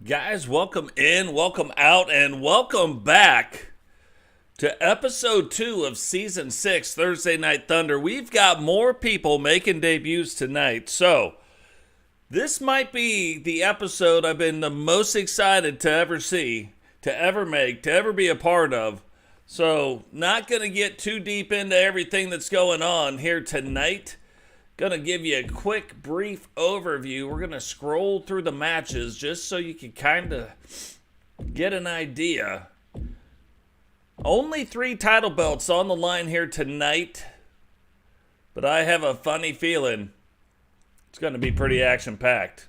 Guys, welcome in, welcome out, and welcome back to episode 2 of season 6, Thursday Night Thunder. We've got more people making debuts tonight, so this might be the episode I've been the most excited to ever see, to ever make, to ever be a part of. So, not going to get too deep into everything that's going on here tonight. Going to give you a quick, brief overview. We're going to scroll through the matches just so you can kind of get an idea. Only 3 title belts on the line here tonight, but I have a funny feeling it's going to be pretty action-packed.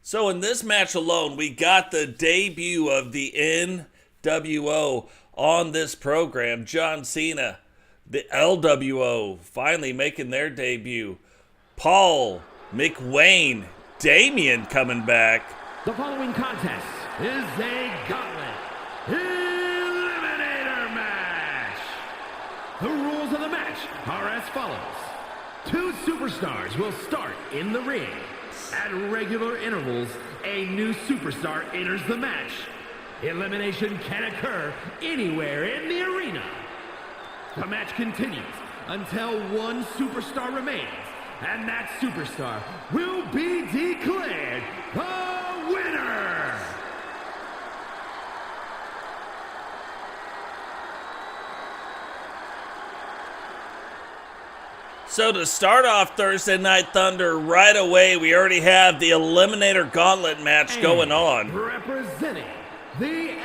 So in this match alone, we got the debut of the NWO on this program. John Cena, the LWO, finally making their debut. Paul, McWayne, Damian coming back. The following contest is a gauntlet eliminator match. The rules of the match are as follows. 2 superstars will start in the ring. At regular intervals, a new superstar enters the match. Elimination can occur anywhere in the arena. The match continues until one superstar remains, and that superstar will be declared the winner. So to start off Thursday Night Thunder right away, we already have the Eliminator Gauntlet match going on. Representing the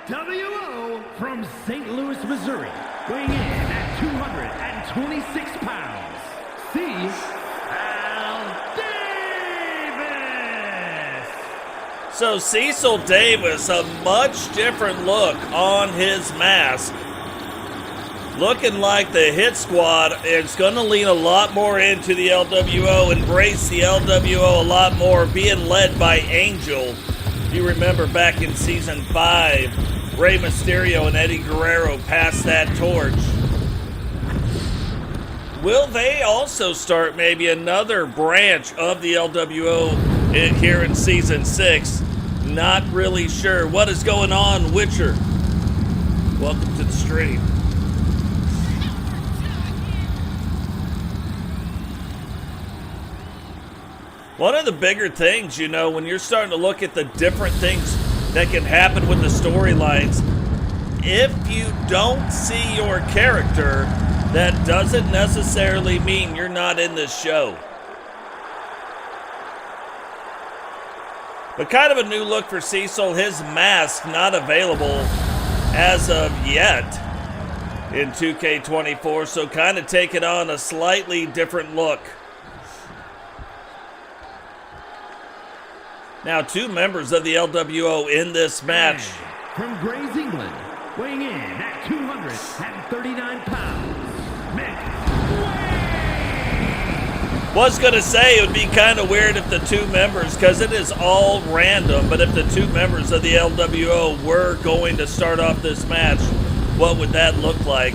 LWO from St. Louis, Missouri, weighing in at 226 pounds, Cecil Davis. So Cecil Davis, a much different look on his mask. Looking like the Hit Squad is going to lean a lot more into the LWO, embrace the LWO a lot more, being led by Angel. If you remember back in Season 5, Rey Mysterio and Eddie Guerrero passed that torch. Will they also start maybe another branch of the LWO here in Season 6? Not really sure. What is going on, Witcher? Welcome to the stream. One of the bigger things, you know, when you're starting to look at the different things that can happen with the storylines, if you don't see your character, that doesn't necessarily mean you're not in this show. But kind of a new look for Cecil. His mask not available as of yet in 2K24, so kind of taking on a slightly different look. Now 2 members of the LWO in this match. From Grays, England, weighing in at 239 pounds, McWayne. Was going to say it would be kind of weird if the 2 members, because it is all random, but if the 2 members of the LWO were going to start off this match, what would that look like?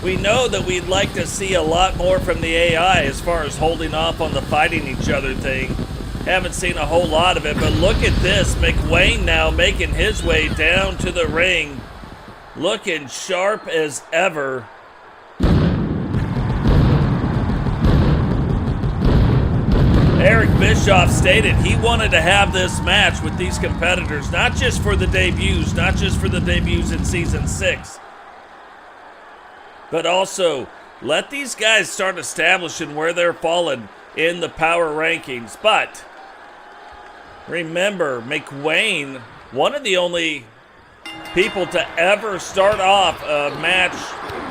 We know that we'd like to see a lot more from the AI as far as holding off on the fighting each other thing. Haven't seen a whole lot of it, but look at this. McWayne now making his way down to the ring. Looking sharp as ever. Eric Bischoff stated he wanted to have this match with these competitors, not just for the debuts, not just for the debuts in Season 6. But also, let these guys start establishing where they're falling in the power rankings. But remember, McWayne, one of the only people to ever start off a match,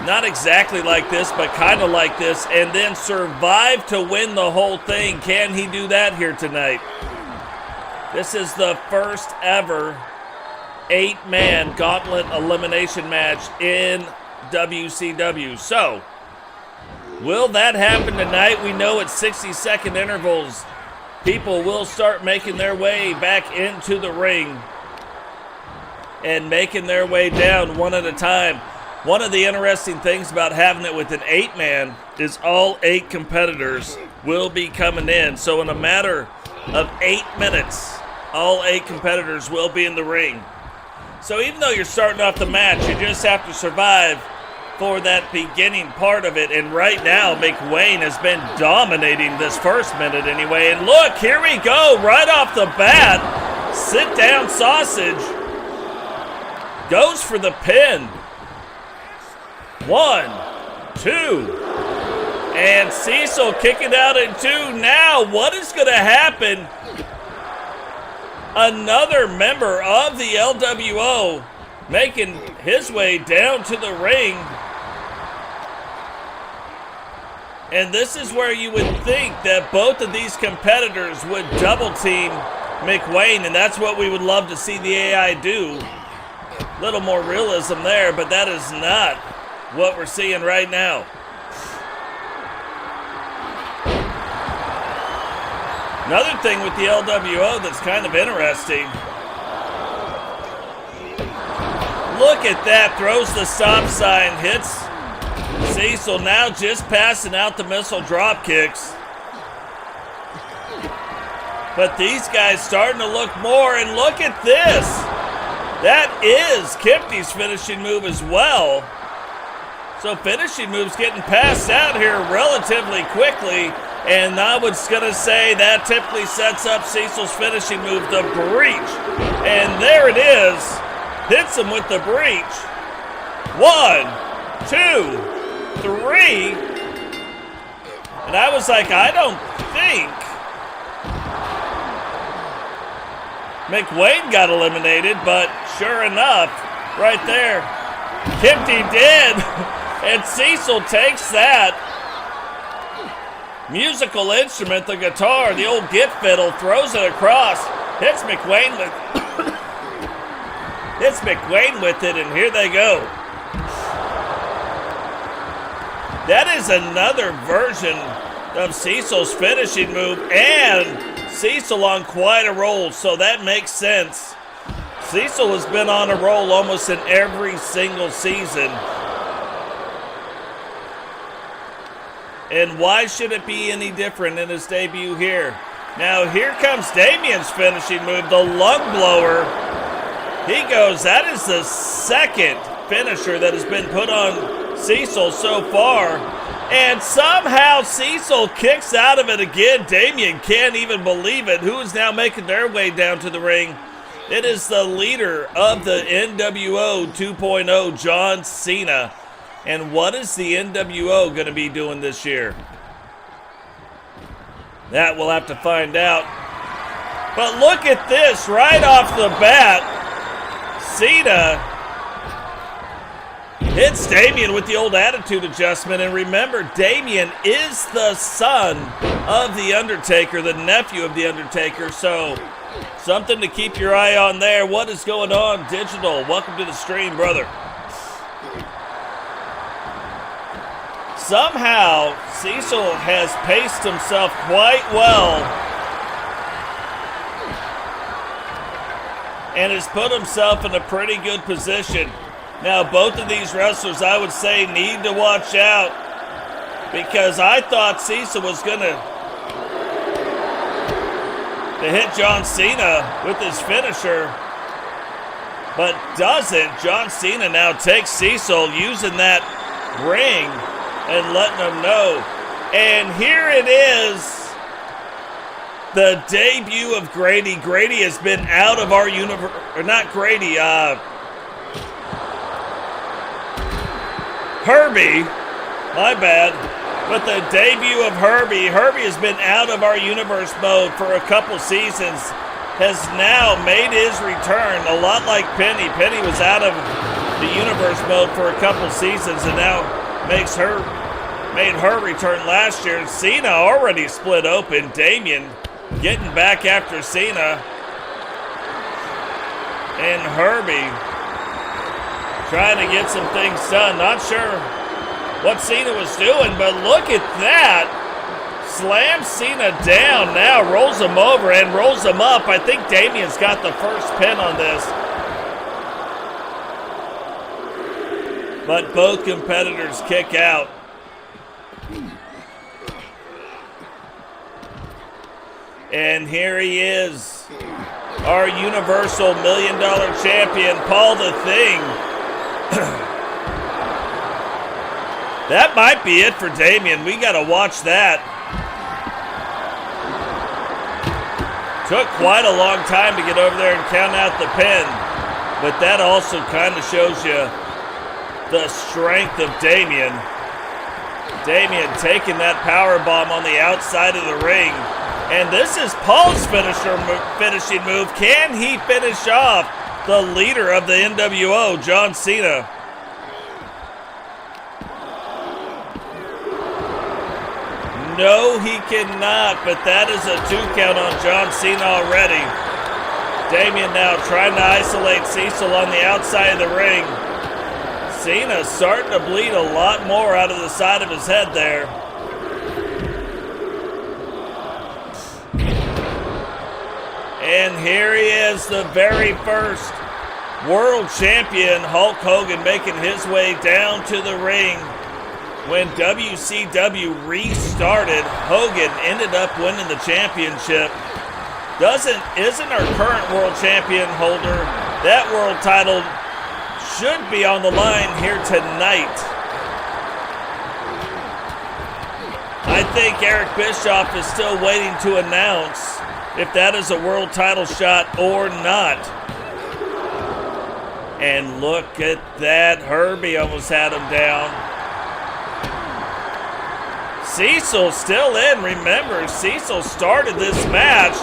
not exactly like this, but kind of like this, and then survive to win the whole thing. Can he do that here tonight? This is the first ever 8-man gauntlet elimination match in WCW. So, will that happen tonight? We know at 60-second intervals, people will start making their way back into the ring and making their way down one at a time. One of the interesting things about having it with an 8-man is all 8 competitors will be coming in. So in a matter of 8 minutes, all 8 competitors will be in the ring. So even though you're starting off the match, you just have to survive for that beginning part of it. And right now, McWayne has been dominating this first minute anyway. And look, here we go, right off the bat. Sit down sausage. Goes for the pin. 1, 2. And Cecil kicking out at 2. Now, what is going to happen? Another member of the LWO making his way down to the ring. And this is where you would think that both of these competitors would double team McWayne, and that's what we would love to see the AI do. A little more realism there, but that is not what we're seeing right now. Another thing with the LWO that's kind of interesting. Look at that, throws the stop sign, hits Cecil, now just passing out the missile drop kicks. But these guys starting to look more, and look at this. That is Kempty's finishing move as well. So finishing moves getting passed out here relatively quickly. And I was going to say that typically sets up Cecil's finishing move, the breach. And there it is. Hits him with the breach. 1, 2, 3. And I was like, I don't think McWayne got eliminated, but sure enough, right there, Kempty did. And Cecil takes that musical instrument, the guitar, the old gift fiddle, throws it across, hits McWayne with it, and here they go. That is another version of Cecil's finishing move, and Cecil on quite a roll, so that makes sense. Cecil has been on a roll almost in every single season. And why should it be any different in his debut here? Now here comes Damian's finishing move, the lung blower. He goes, that is the second finisher that has been put on Cecil so far. And somehow Cecil kicks out of it again. Damian can't even believe it. Who is now making their way down to the ring? It is the leader of the NWO 2.0, John Cena. And what is the NWO going to be doing this year? That we'll have to find out. But look at this, right off the bat. Cena hits Damian with the old attitude adjustment. And remember, Damian is the son of The Undertaker, the nephew of The Undertaker. So, something to keep your eye on there. What is going on, Digital? Welcome to the stream, brother. Somehow, Cecil has paced himself quite well and has put himself in a pretty good position. Now, both of these wrestlers, I would say, need to watch out because I thought Cecil was going to hit John Cena with his finisher, but doesn't. John Cena now takes Cecil using that ring and letting them know. And here it is, the debut of Grady. Grady has been out of our universe, or not Grady, Herbie, my bad. But the debut of Herbie. Herbie has been out of our universe mode for a couple seasons, has now made his return, a lot like Penny. Penny was out of the universe mode for a couple seasons and now made her return last year. Cena already split open. Damian getting back after Cena. And Herbie trying to get some things done. Not sure what Cena was doing, but look at that. Slams Cena down now, rolls him over and rolls him up. I think Damian's got the first pin on this. but both competitors kick out. And here he is, our Universal $1 Million Champion, Paul the Thing. That might be it for Damian. We got to watch that. Took quite a long time to get over there and count out the pin, but that also kind of shows you the strength of Damian. Damian taking that power bomb on the outside of the ring. And this is Paul's finishing move. Can he finish off the leader of the NWO, John Cena? No, he cannot, but that is a 2 count on John Cena already. Damian now trying to isolate Cecil on the outside of the ring. Cena starting to bleed a lot more out of the side of his head there. And here he is, the very first world champion, Hulk Hogan, making his way down to the ring. When WCW restarted, Hogan ended up winning the championship. Isn't our current world champion holder, that world title should be on the line here tonight. I think Eric Bischoff is still waiting to announce if that is a world title shot or not. And look at that, Herbie almost had him down. Cecil still in. Remember, Cecil started this match,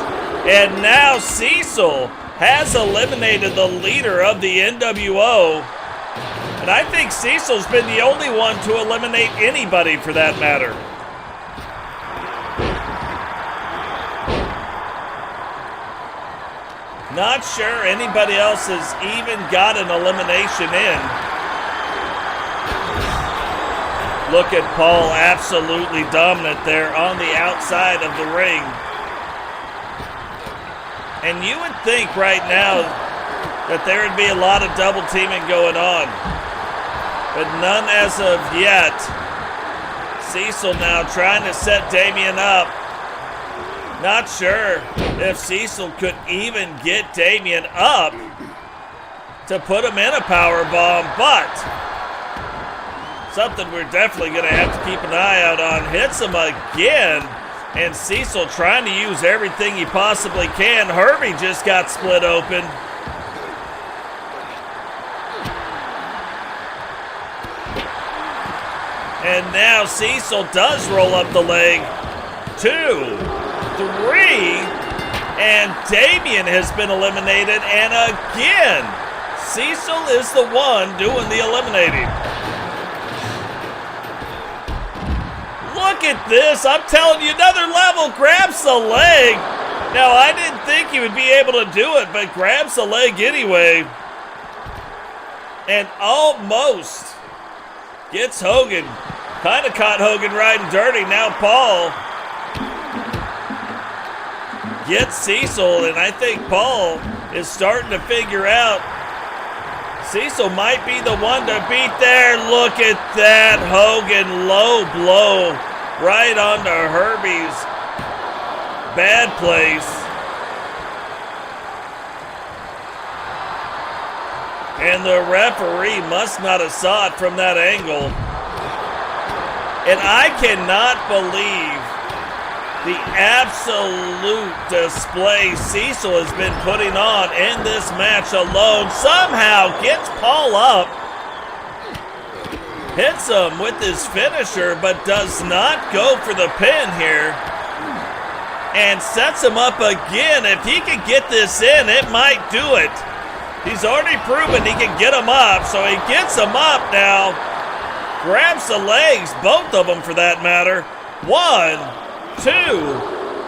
and now Cecil has eliminated the leader of the NWO. And I think Cecil's been the only one to eliminate anybody for that matter. Not sure anybody else has even got an elimination in. Look at Paul, absolutely dominant there on the outside of the ring. And you would think right now that there would be a lot of double teaming going on, but none as of yet. Cecil now trying to set Damian up. Not sure if Cecil could even get Damian up to put him in a power bomb, but something we're definitely going to have to keep an eye out on. Hits him again, and Cecil trying to use everything he possibly can. Herbie just got split open. And now Cecil does roll up the leg. 2, 3, and Damian has been eliminated, and again, Cecil is the one doing the eliminating. Look at this. I'm telling you, another level. Grabs the leg. Now, I didn't think he would be able to do it, but grabs the leg anyway. And almost gets Hogan. Kind of caught Hogan riding dirty. Now Paul gets Cecil, and I think Paul is starting to figure out Cecil might be the one to beat there. Look at that. Hogan low blow right onto Herbie's bad place. And the referee must not have saw it from that angle. And I cannot believe the absolute display Cecil has been putting on in this match alone. Somehow gets Paul up, hits him with his finisher, but does not go for the pin here, and sets him up again. If he can get this in, it might do it. He's already proven he can get him up, so he gets him up now, grabs the legs, both of them for that matter. 1, 2,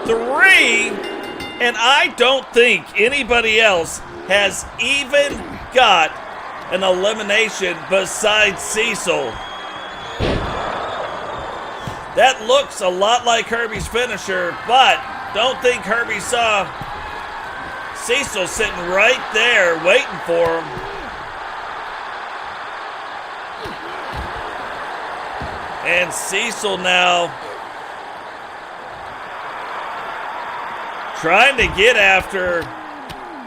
3, and I don't think anybody else has even got an elimination besides Cecil. That looks a lot like Herbie's finisher, but don't think Herbie saw Cecil sitting right there waiting for him. And Cecil now trying to get after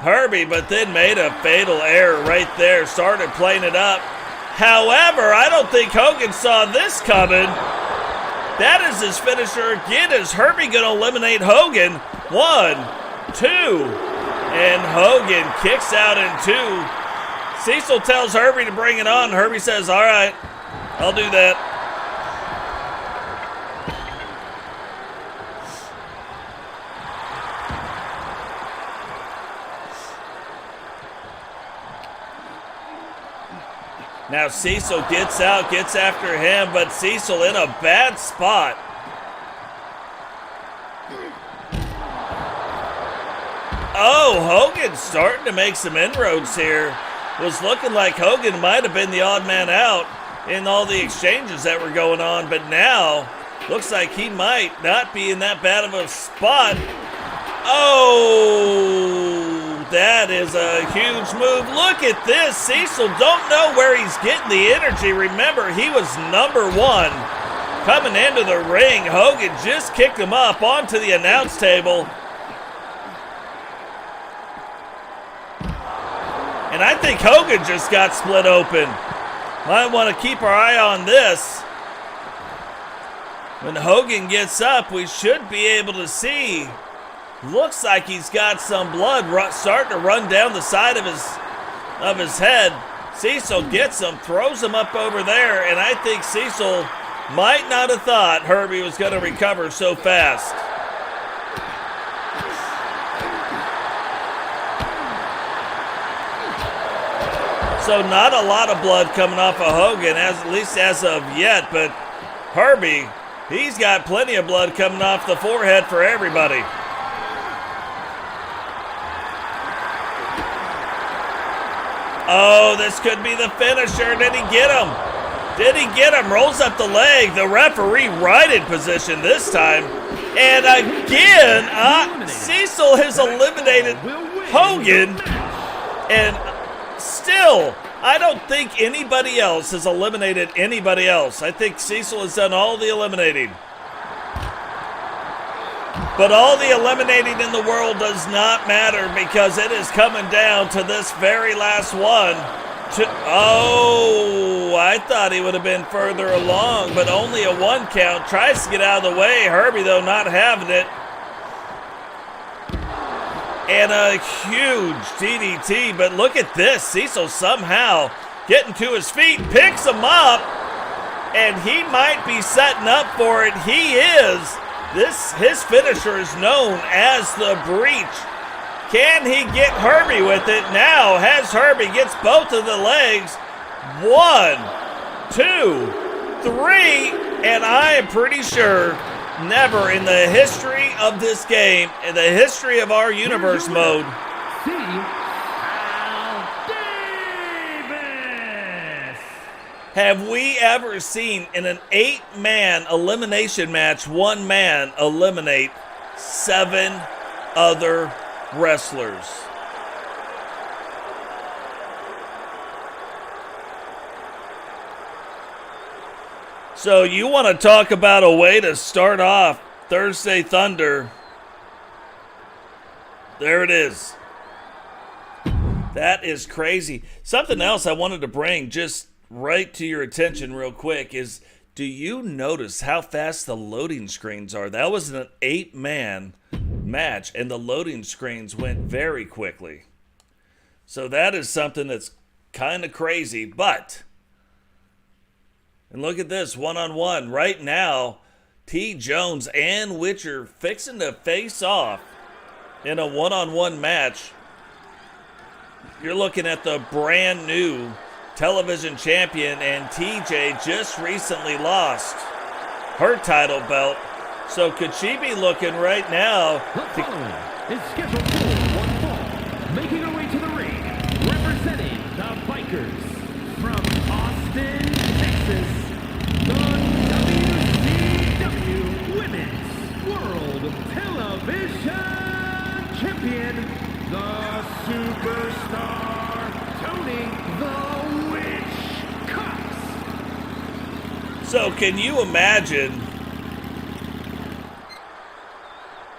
Herbie, but then made a fatal error right there. Started playing it up. However, I don't think Hogan saw this coming. That is his finisher again. Is Herbie going to eliminate Hogan? 1, 2. And Hogan kicks out in 2. Cecil tells Herbie to bring it on. Herbie says, all right, I'll do that. Now Cecil gets out, gets after him, but Cecil in a bad spot. Oh, Hogan's starting to make some inroads here. Was looking like Hogan might have been the odd man out in all the exchanges that were going on, but now looks like he might not be in that bad of a spot. Oh, that is a huge move. Look at this. Cecil don't know where he's getting the energy. Remember, he was number 1 coming into the ring. Hogan just kicked him up onto the announce table. And I think Hogan just got split open. Might want to keep our eye on this. When Hogan gets up, we should be able to see. Looks like he's got some blood starting to run down the side of his head. Cecil gets him, throws him up over there, and I think Cecil might not have thought Herbie was going to recover so fast. So not a lot of blood coming off of Hogan, at least as of yet, but Herbie, he's got plenty of blood coming off the forehead for everybody. Oh, this could be the finisher. Did he get him? Did he get him? Rolls up the leg. The referee right in position this time. And again, Cecil has eliminated Hogan. And still, I don't think anybody else has eliminated anybody else. I think Cecil has done all the eliminating. But all the eliminating in the world does not matter because it is coming down to this very last one. Oh, I thought he would have been further along, but only a 1 count. Tries to get out of the way. Herbie, though, not having it. And a huge DDT, but look at this. Cecil somehow getting to his feet, picks him up, and he might be setting up for it. He is. His finisher is known as the Breach. Can he get Herbie with it? Now has Herbie, gets both of the legs. 1, 2, 3, and I am pretty sure never in the history of this game, in the history of our universe mode, have we ever seen in an 8-man elimination match, 1 man eliminate 7 other wrestlers? So you want to talk about a way to start off Thursday Thunder. There it is. That is crazy. Something else I wanted to bring just right to your attention real quick is, do you notice how fast the loading screens are? That was an 8-man match, and the loading screens went very quickly. So that is something that's kind of crazy, but, and look at this, 1-on-1. Right now, TJones and Witcher fixing to face off in a 1-on-1 match. You're looking at the brand new television champion, and TJ just recently lost her title belt. So could she be looking right now? It's scheduled for 1 fall. Making her way to the ring, representing the Bikers from Austin, Texas, the WCW Women's World Television Champion, the Superstar, Tony the Witch Cox. So can you imagine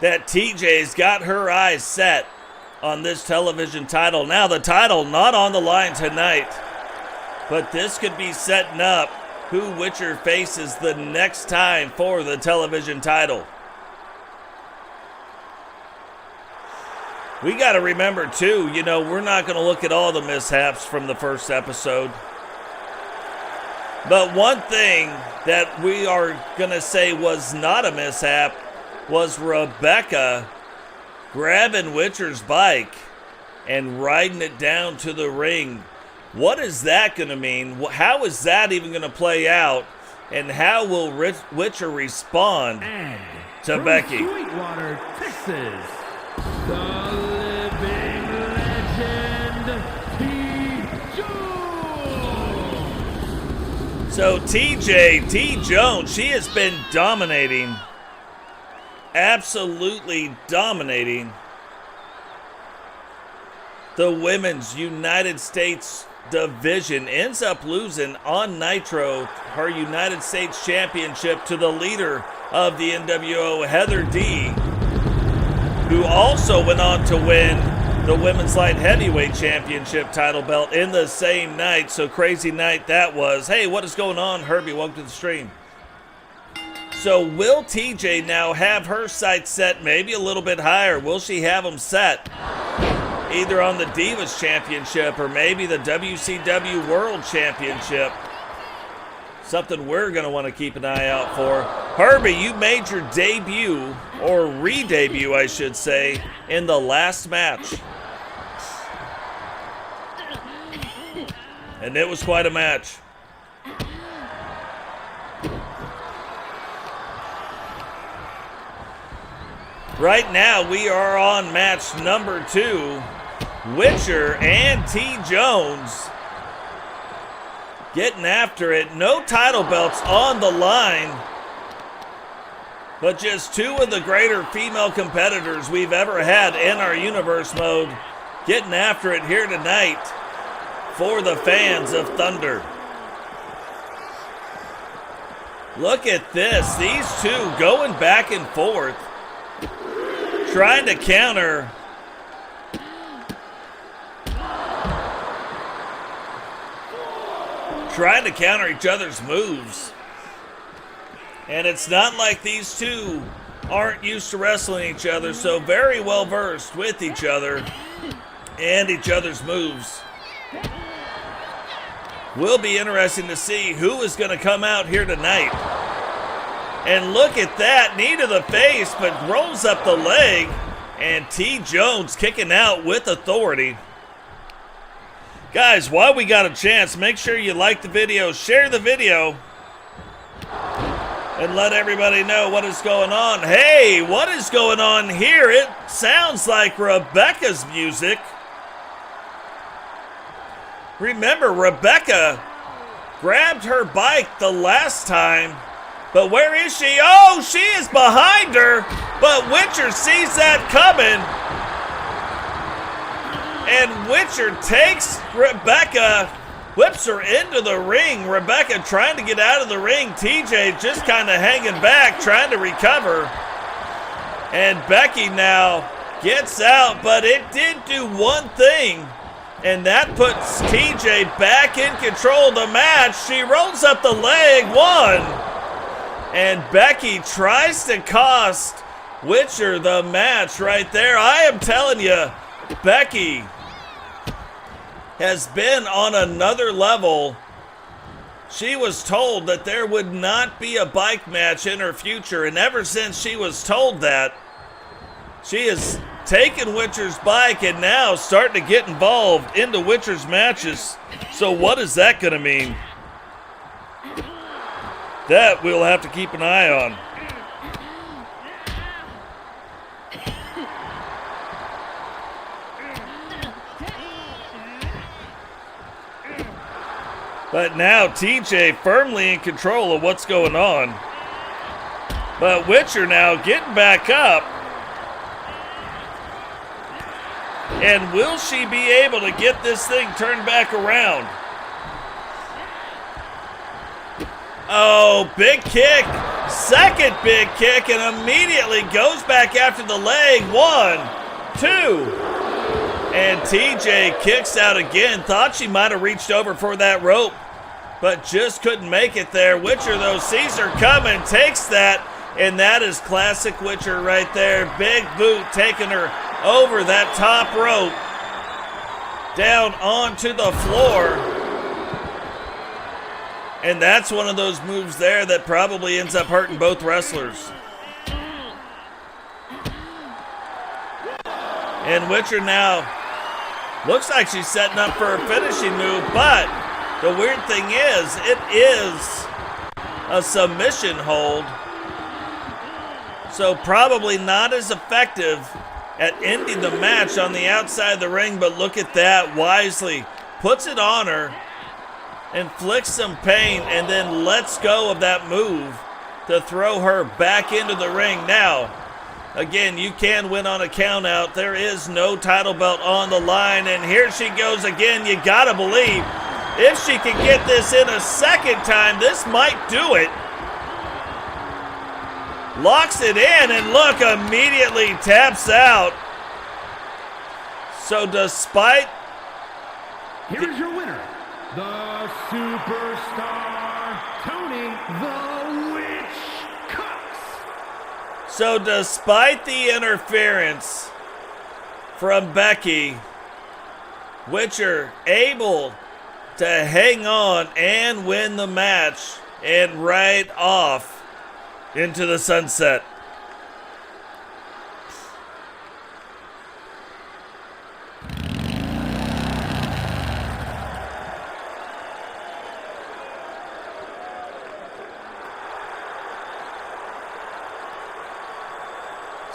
that TJ's got her eyes set on this television title? Now the title not on the line tonight, but this could be setting up who Witcher faces the next time for the television title. We got to remember too, we're not going to look at all the mishaps from the first episode. But one thing that we are going to say was not a mishap was Rebecca grabbing Witcher's bike and riding it down to the ring. What is that going to mean? How is that even going to play out? And how will Witcher respond to Becky? Sweetwater, Texas, the living legend, TJones. So TJones, she has been dominating. Absolutely dominating the Women's United States division. Ends up losing on Nitro her United States Championship to the leader of the NWO, Heather D, who also went on to win the Women's Light Heavyweight Championship title belt in the same night. So crazy night that was. Hey, what is going on? Herbie, welcome to the stream. So will TJ now have her sights set maybe a little bit higher? Will she have them set either on the Divas Championship or maybe the WCW World Championship? Something we're going to want to keep an eye out for. Herbie, you made your debut, or re-debut I should say, in the last match. And it was quite a match. Right now, we are on match number 2. Witcher and TJones getting after it. No title belts on the line, but just two of the greater female competitors we've ever had in our Universe Mode getting after it here tonight for the fans of Thunder. Look at this. These two going back and forth, trying to counter each other's moves. And it's not like these two aren't used to wrestling each other, so very well versed with each other and each other's moves. Will be interesting to see who is going to come out here tonight. And look at that, knee to the face, but rolls up the leg. And TJones kicking out with authority. Guys, while we got a chance, make sure you like the video, share the video, and let everybody know what is going on. Hey, what is going on here? It sounds like Rebecca's music. Remember, Rebecca grabbed her bike the last time. But where is she? Oh, she is behind her. But Witcher sees that coming. And Witcher takes Rebecca, whips her into the ring. Rebecca trying to get out of the ring. TJ just kind of hanging back, trying to recover. And Becky now gets out, but it did do one thing. And that puts TJ back in control of the match. She rolls up the leg, one. And Becky tries to cost Witcher the match right there. I am telling you, Becky has been on another level. She was told that there would not be a bike match in her future. And ever since she was told that, she has taken Witcher's bike and now starting to get involved into Witcher's matches. So what is that going to mean? That we'll have to keep an eye on. But now TJ firmly in control of what's going on. But Witcher now getting back up. And will she be able to get this thing turned back around? Oh, big kick. Second big kick, and immediately goes back after the leg. 1, 2. And TJ kicks out again. Thought she might have reached over for that rope, but just couldn't make it there. Witcher, though, sees her coming, takes that, and that is classic Witcher right there. Big boot taking her over that top rope, down onto the floor. And that's one of those moves there that probably ends up hurting both wrestlers. And Witcher now looks like she's setting up for a finishing move, but the weird thing is, it is a submission hold, so probably not as effective at ending the match on the outside of the ring, but look at that, wisely puts it on her, inflicts some pain, and then lets go of that move to throw her back into the ring. Now, again, you can win on a count out. There is no title belt on the line, and here she goes again. You gotta believe if she can get this in a second time, this might do it. Locks it in, and look, immediately taps out. So despite... Here's your winner, the Superstar, Tony the Witch Cox. So despite the interference from Becky, Witcher able to hang on and win the match and ride off into the sunset.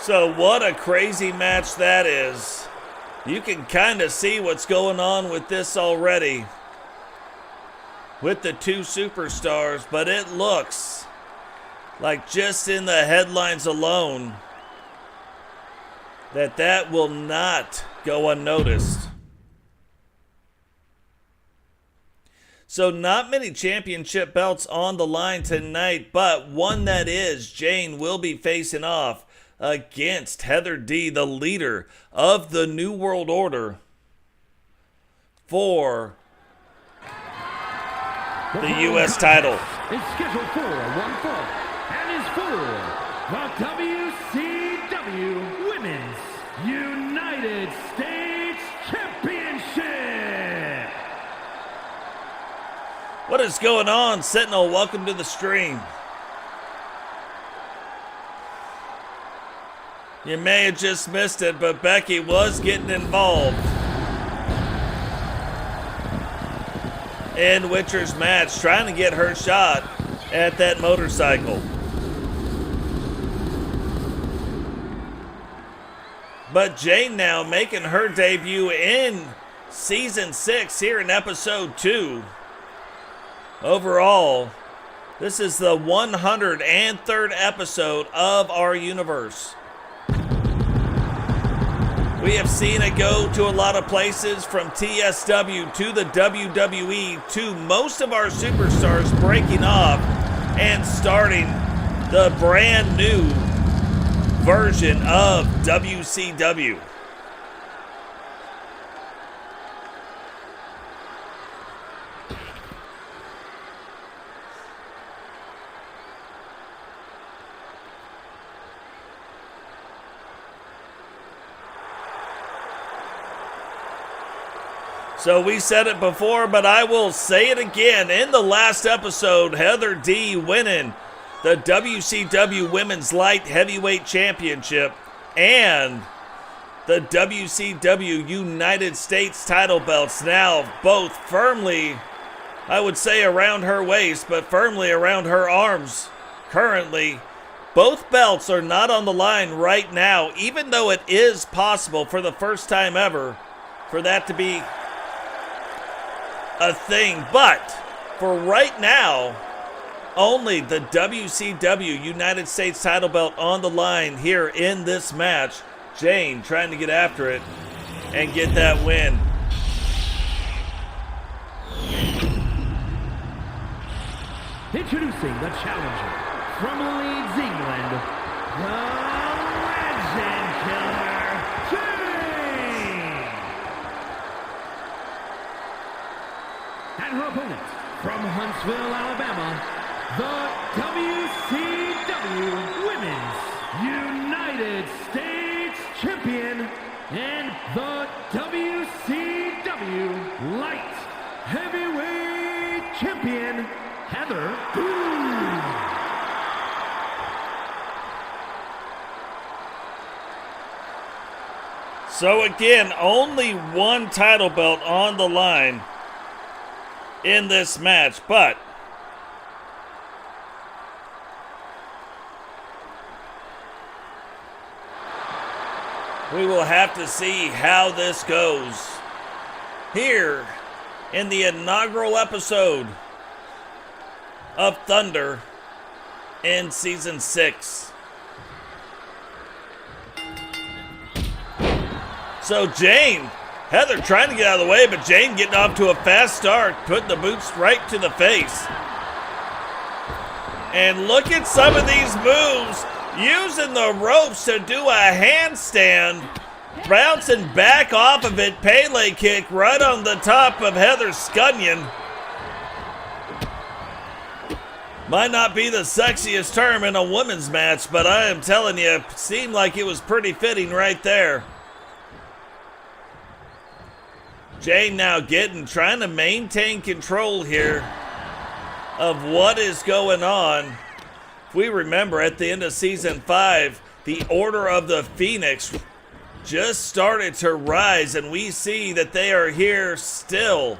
So what a crazy match that is. You can kind of see what's going on with this already with the two superstars, but it looks like just in the headlines alone that will not go unnoticed. So not many championship belts on the line tonight, but one that is. Jane will be facing off against Heather D, the leader of the New World Order, for the U.S. title. Is scheduled for one fall and is for the WCW Women's United States Championship. What is going on, Sentinel? Welcome to the stream. You may have just missed it, but Becky was getting involved in Witcher's match, trying to get her shot at that motorcycle. But Jane now making her debut in Season 6 here in Episode 2. Overall, this is the 103rd episode of our universe. We have seen it go to a lot of places, from TSW to the WWE to most of our superstars breaking off and starting the brand new version of WCW. So we said it before, but I will say it again. In the last episode, Heather D winning the WCW Women's Light Heavyweight Championship and the WCW United States title belts, now both firmly, I would say, around her waist, but firmly around her arms currently. Both belts are not on the line right now, even though it is possible for the first time ever for that to be a thing. But for right now, only the WCW United States title belt on the line here in this match. Jane trying to get after it and get that win. Introducing the challenger from Leeds, England, the Legend Killer, Jane! And her opponent from Huntsville, Alabama, the WCW Women's United States Champion and the WCW Light Heavyweight Champion, Heather. So again, only one title belt on the line in this match, but we will have to see how this goes here in the inaugural episode of Thunder in Season 6. So Jane, Heather trying to get out of the way, but Jane getting off to a fast start, putting the boots right to the face. And look at some of these moves, using the ropes to do a handstand, bouncing back off of it, Pele kick right on the top of Heather's scunion. Might not be the sexiest term in a women's match, but I am telling you, it seemed like it was pretty fitting right there. Jane now trying to maintain control here of what is going on. If we remember, at the end of Season 5, the Order of the Phoenix just started to rise, and we see that they are here still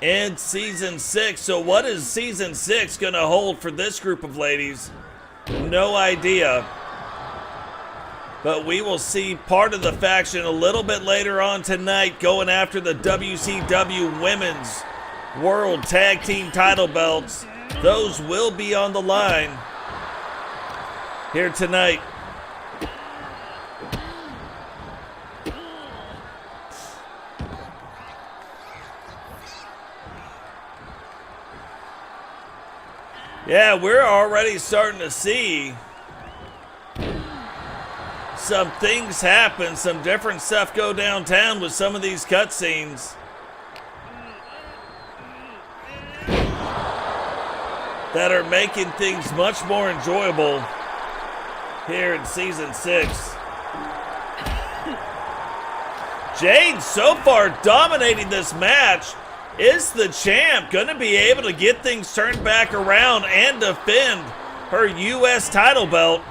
in Season 6. So what is Season 6 going to hold for this group of ladies? No idea. But we will see part of the faction a little bit later on tonight going after the WCW Women's World Tag Team title belts. Those will be on the line here tonight. Yeah, we're already starting to see some things happen, some different stuff go downtown with some of these cutscenes. That are making things much more enjoyable here in Season 6. Jade so far dominating this match. Is the champ going to be able to get things turned back around and defend her U.S. title belt?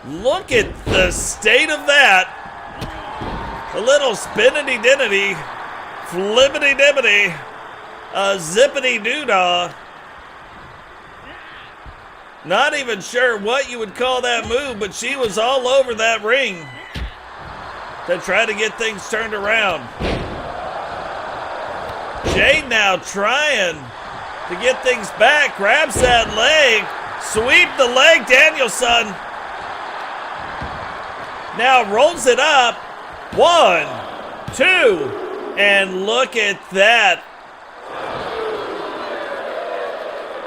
Look at the state of that. A little spinity-dinity, flippity-dippity, a zippity-doo-dah. Not even sure what you would call that move, but she was all over that ring to try to get things turned around. Jade now trying to get things back, grabs that leg, sweep the leg, Danielson. Now rolls it up, 1, 2, and look at that.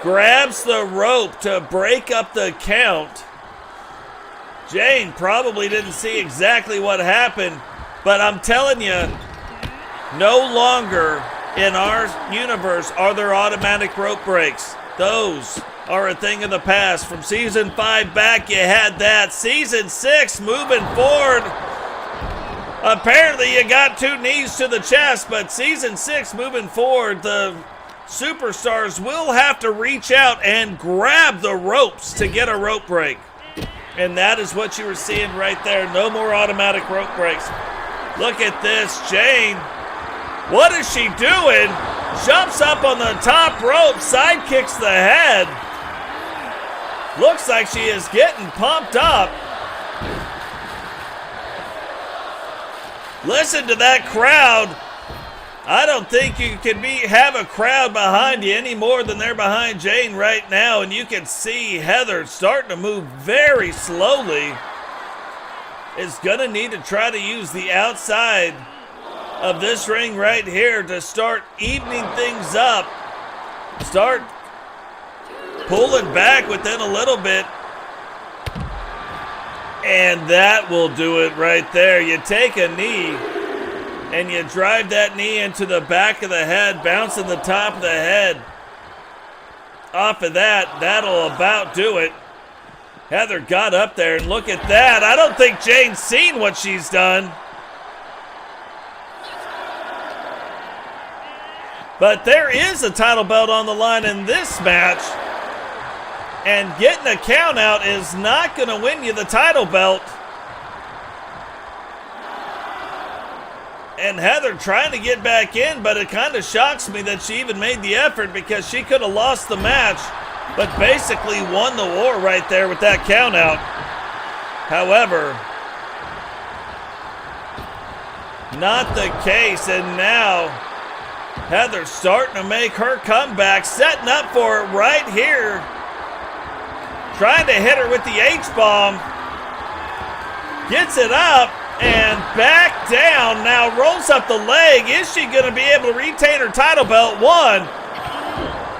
Grabs the rope to break up the count. Jane probably didn't see exactly what happened, but I'm telling you, no longer in our universe are there automatic rope breaks. Those are a thing of the past. From Season 5 back, you had that. Season 6 moving forward. Apparently you got 2 knees to the chest, but Season 6 moving forward, the Superstars will have to reach out and grab the ropes to get a rope break. And that is what you were seeing right there. No more automatic rope breaks. Look at this, Jane. What is she doing? Jumps up on the top rope, side kicks the head. Looks like she is getting pumped up. Listen to that crowd. I don't think you can have a crowd behind you any more than they're behind Jane right now. And you can see Heather starting to move very slowly. Is going to need to try to use the outside of this ring right here to start evening things up start pulling back within a little bit. And that will do it right there. You take a knee and you drive that knee into the back of the head, bouncing the top of the head. Off of that, that'll about do it. Heather got up there, and look at that. I don't think Jane's seen what she's done. But there is a title belt on the line in this match. And getting a count out is not going to win you the title belt. And Heather trying to get back in, but it kind of shocks me that she even made the effort because she could have lost the match, but basically won the war right there with that count out. However, not the case, and now Heather's starting to make her comeback, setting up for it right here. Trying to hit her with the H-bomb. Gets it up and back down. Now rolls up the leg. Is she going to be able to retain her title belt? One.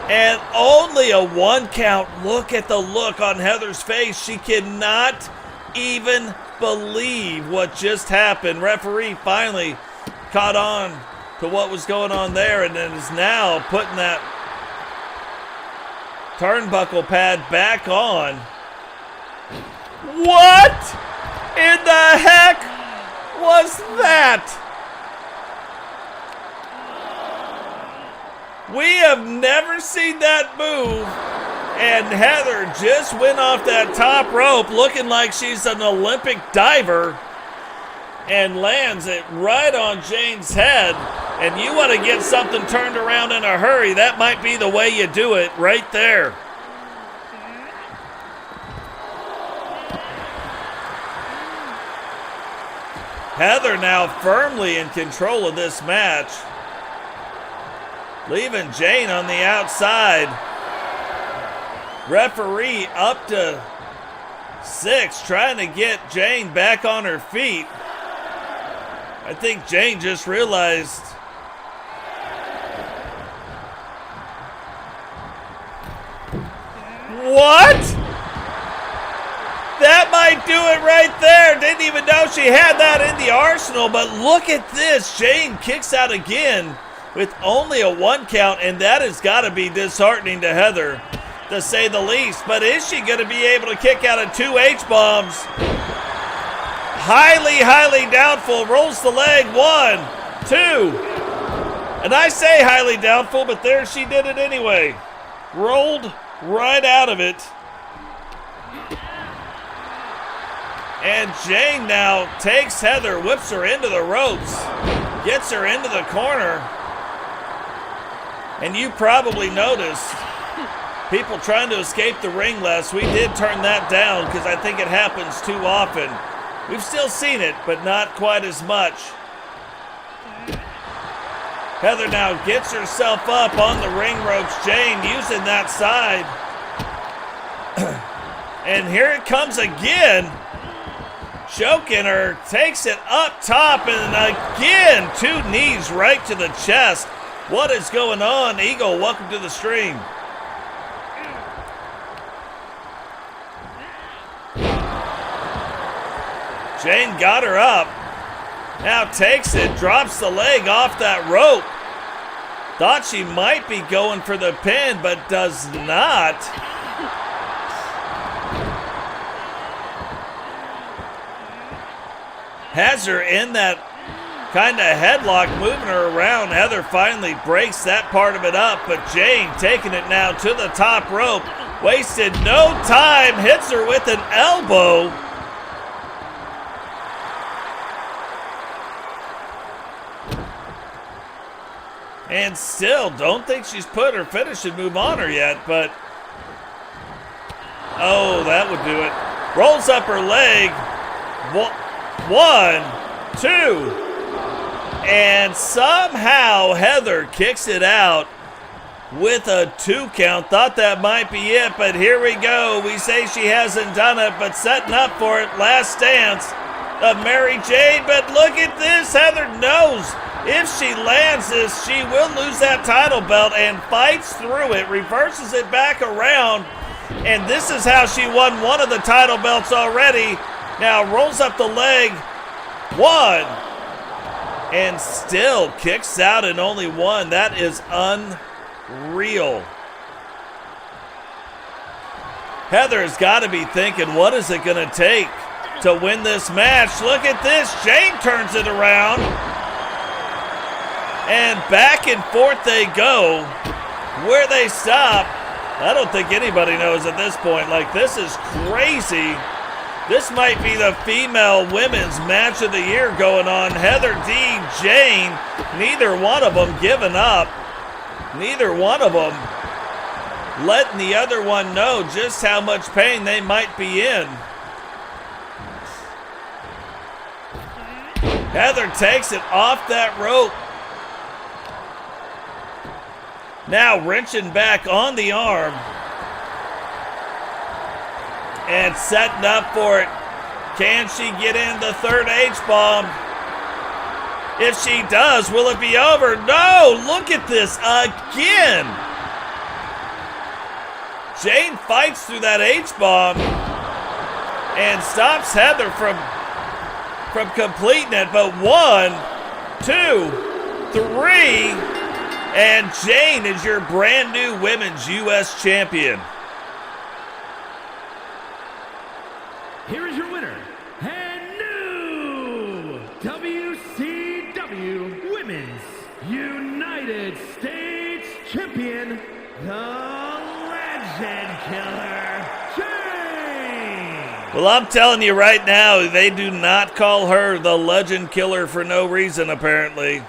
And only a 1 count. Look at the look on Heather's face. She cannot even believe what just happened. Referee finally caught on to what was going on there and then is now putting that turnbuckle pad back on. What in the heck was that? We have never seen that move. And Heather just went off that top rope looking like she's an Olympic diver and lands it right on Jane's head. And you want to get something turned around in a hurry, that might be the way you do it right there. Heather now firmly in control of this match. Leaving Jane on the outside. Referee up to 6, trying to get Jane back on her feet. I think Jane just realized what? That might do it right there. Didn't even know she had that in the arsenal, but look at this. Jane kicks out again with only a 1 count, and that has got to be disheartening to Heather, to say the least. But is she going to be able to kick out of 2 H-bombs? Highly, highly doubtful. Rolls the leg. 1, 2. And I say highly doubtful, but there she did it anyway. Rolled right out of it. And Jane now takes Heather, whips her into the ropes, gets her into the corner. And you probably noticed people trying to escape the ring less. We did turn that down because I think it happens too often. We've still seen it, but not quite as much. Heather now gets herself up on the ring ropes. Jane using that side. And here it comes again. Choking her, takes it up top, and again, 2 knees right to the chest. What is going on? Eagle, welcome to the stream. Jane got her up. Now takes it, drops the leg off that rope. Thought she might be going for the pin, but does not. Has her in that kind of headlock, moving her around. Heather finally breaks that part of it up, but Jane taking it now to the top rope. Wasted no time, hits her with an elbow. And still, don't think she's put her finishing move on her yet, but oh, that would do it. Rolls up her leg. 1, 2. And somehow Heather kicks it out with a 2 count. Thought that might be it, but here we go. We say she hasn't done it, but setting up for it. Last stance of Mary Jane, but look at this. Heather knows If she lands this, she will lose that title belt and fights through it, reverses it back around, and this is how she won one of the title belts already. Now rolls up the leg, one, and still kicks out in only one. That is unreal. Heather's got to be thinking, what is it going to take to win this match? Look at this. Jane turns it around. And back and forth they go. Where they stop, I don't think anybody knows at this point. Like, this is crazy. This might be the female women's match of the year going on. Heather D, Jane, neither one of them giving up. Neither one of them letting the other one know just how much pain they might be in. Heather takes it off that rope. Now wrenching back on the arm. And setting up for it. Can she get in the third H-bomb? If she does, will it be over? No! Look at this again! Jane fights through that H-bomb and stops Heather from completing it. But 1, 2, 3, and Jane is your brand new Women's U.S. Champion. Here is your winner, and new WCW Women's United States Champion, the Legend Killer, Jane. Well, I'm telling you right now, they do not call her the Legend Killer for no reason, apparently.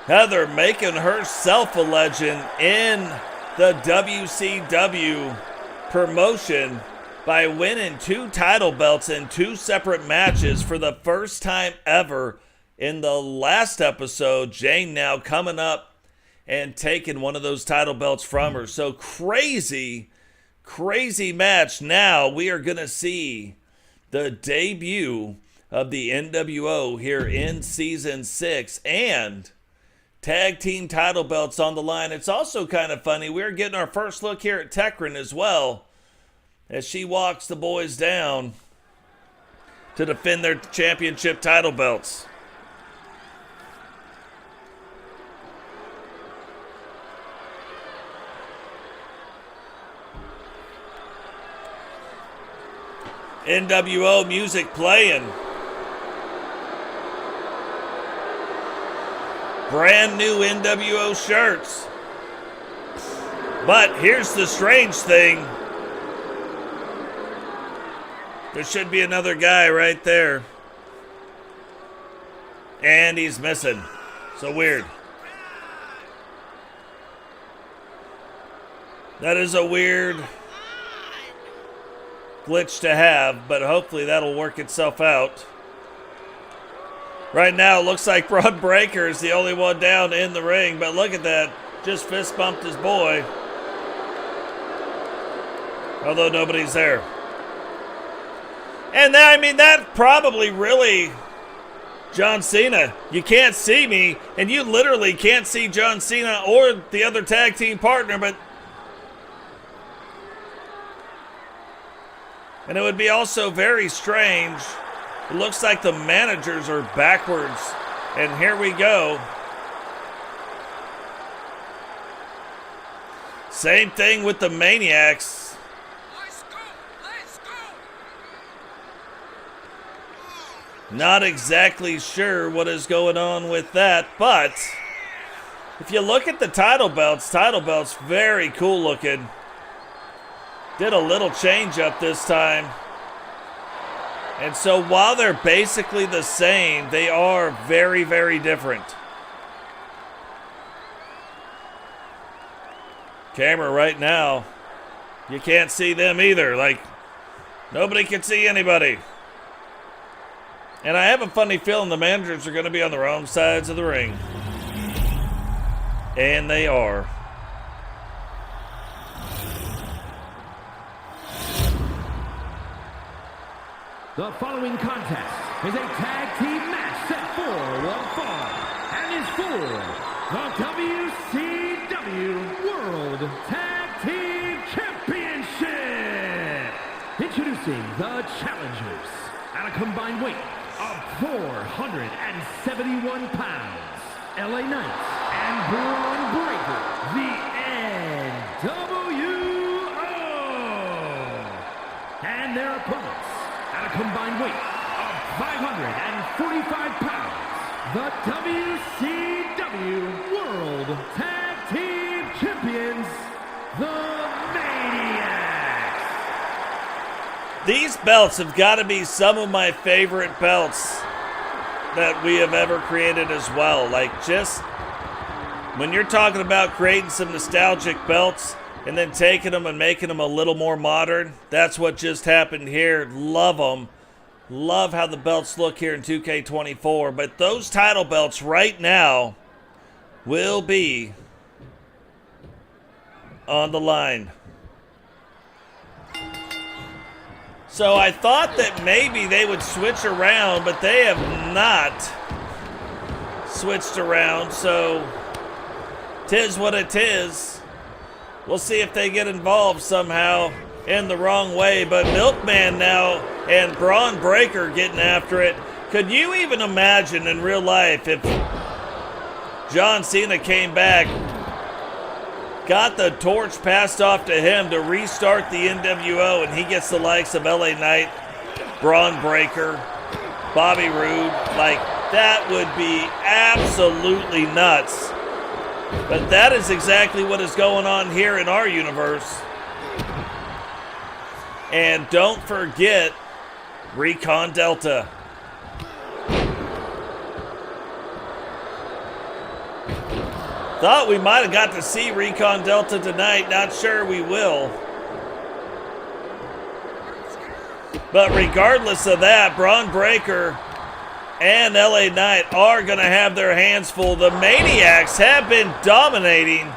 Heather making herself a legend in the WCW promotion by winning 2 title belts in 2 separate matches for the first time ever. In the last episode, Jane now coming up and taking one of those title belts from her. So crazy, crazy match. Now we are going to see the debut of the NWO here in Season 6 and tag team title belts on the line. It's also kind of funny. We're getting our first look here at Tekrin as well, as she walks the boys down to defend their championship title belts. NWO music playing. Brand new NWO shirts. But here's the strange thing. There should be another guy right there. And he's missing. So weird. That is a weird glitch to have, but hopefully that'll work itself out. Right now, it looks like Braun Breaker is the only one down in the ring, but look at that. Just fist bumped his boy. Although nobody's there. And that probably really, John Cena, you can't see me, and you literally can't see John Cena or the other tag team partner, but and it would be also very strange. It looks like the managers are backwards. And here we go. Same thing with the Maniacs. Let's go! Let's go! Not exactly sure what is going on with that, but if you look at the title belts very cool looking. Did a little change up this time. And so while they're basically the same, they are very, very different. Camera right now, you can't see them either. Like, nobody can see anybody. And I have a funny feeling the managers are going to be on the wrong sides of the ring. And they are. The following contest is a tag team match set for one fall, and is for the WCW World Tag Team Championship. Introducing the challengers at a combined weight of 471 pounds, LA Knight and Braun Breaker, the NWO. And their opponents at a combined weight of 545 pounds, the WCW World Tag Team Champions, the Maniacs. These belts have got to be some of my favorite belts that we have ever created as well. Like, just when you're talking about creating some nostalgic belts and then taking them and making them a little more modern, that's what just happened here. Love them. Love how the belts look here in 2K24. But those title belts right now will be on the line. So I thought that maybe they would switch around, but they have not switched around. So tis what it is. We'll see if they get involved somehow in the wrong way. But Milkman now and Braun Breaker getting after it. Could you even imagine in real life if John Cena came back, got the torch passed off to him to restart the NWO, and he gets the likes of LA Knight, Braun Breaker, Bobby Roode? Like, that would be absolutely nuts. But that is exactly what is going on here in our universe. And don't forget Recon Delta. Thought we might have got to see Recon Delta tonight. Not sure we will. But regardless of that, Braun Breaker and LA Knight are going to have their hands full. The Maniacs have been dominating.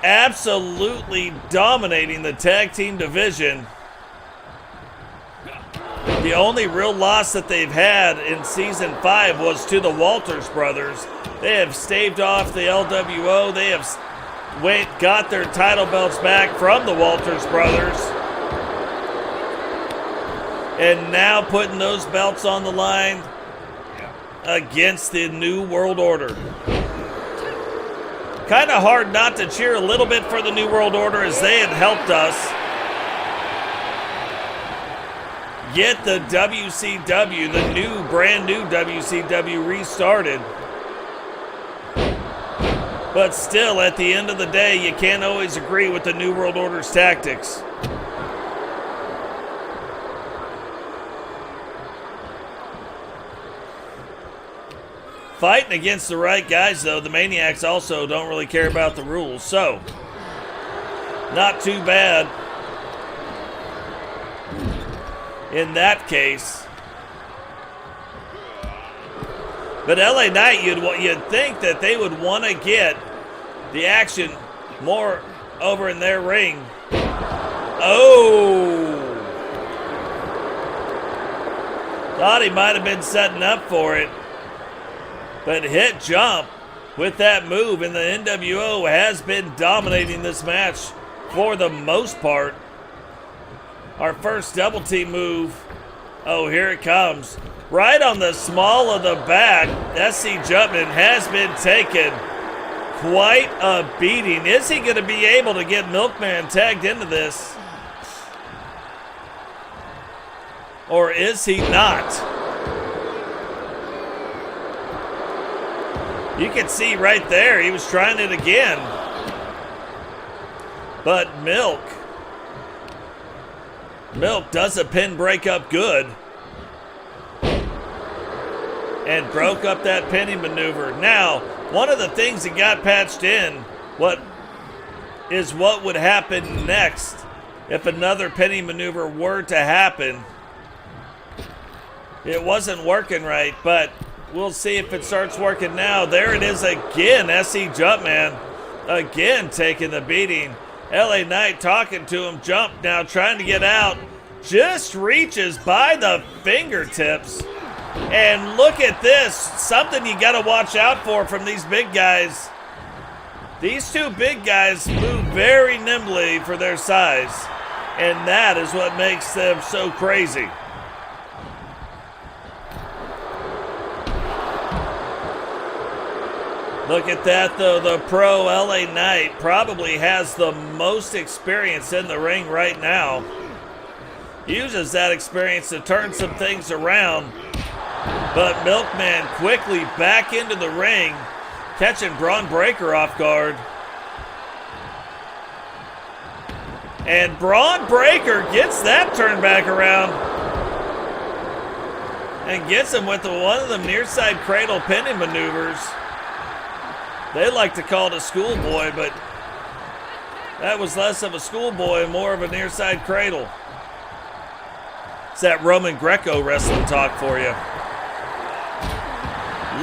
Absolutely dominating the tag team division. The only real loss that they've had in Season 5 was to the Walters brothers. They have staved off the LWO. They have got their title belts back from the Walters brothers. And now putting those belts on the line against the New World Order. Kind of hard not to cheer a little bit for the New World Order, as they had helped us get the WCW, the brand new WCW restarted. But still, at the end of the day, you can't always agree with the New World Order's tactics. Fighting against the right guys, though. The Maniacs also don't really care about the rules, so not too bad in that case. But LA Knight, you'd think that they would want to get the action more over in their ring. Oh! Thought he might have been setting up for it. But hit jump with that move, and the NWO has been dominating this match for the most part. Our first double team move. Oh, here it comes. Right on the small of the back. SC Jumpman has been taken quite a beating. Is he going to be able to get Milkman tagged into this? Or is he not? You can see right there, he was trying it again. But Milk does a pin break up good. And broke up that pinning maneuver. Now, one of the things that got patched in, what would happen next if another pinning maneuver were to happen. It wasn't working right, but we'll see if it starts working now. There it is again. SC Jumpman again taking the beating. LA Knight talking to him. Jump now trying to get out. Just reaches by the fingertips And look at this. Something you got to watch out for from these big guys. These two big guys move very nimbly for their size. And that is what makes them so crazy. Look at that, though. The pro LA Knight probably has the most experience in the ring right now. Uses that experience to turn some things around. But Milkman quickly back into the ring, catching Braun Breaker off guard. And Braun Breaker gets that turned back around. And gets him with one of the near side cradle pinning maneuvers. They like to call it a schoolboy, but that was less of a schoolboy and more of a near side cradle. It's that Roman Greco wrestling talk for you.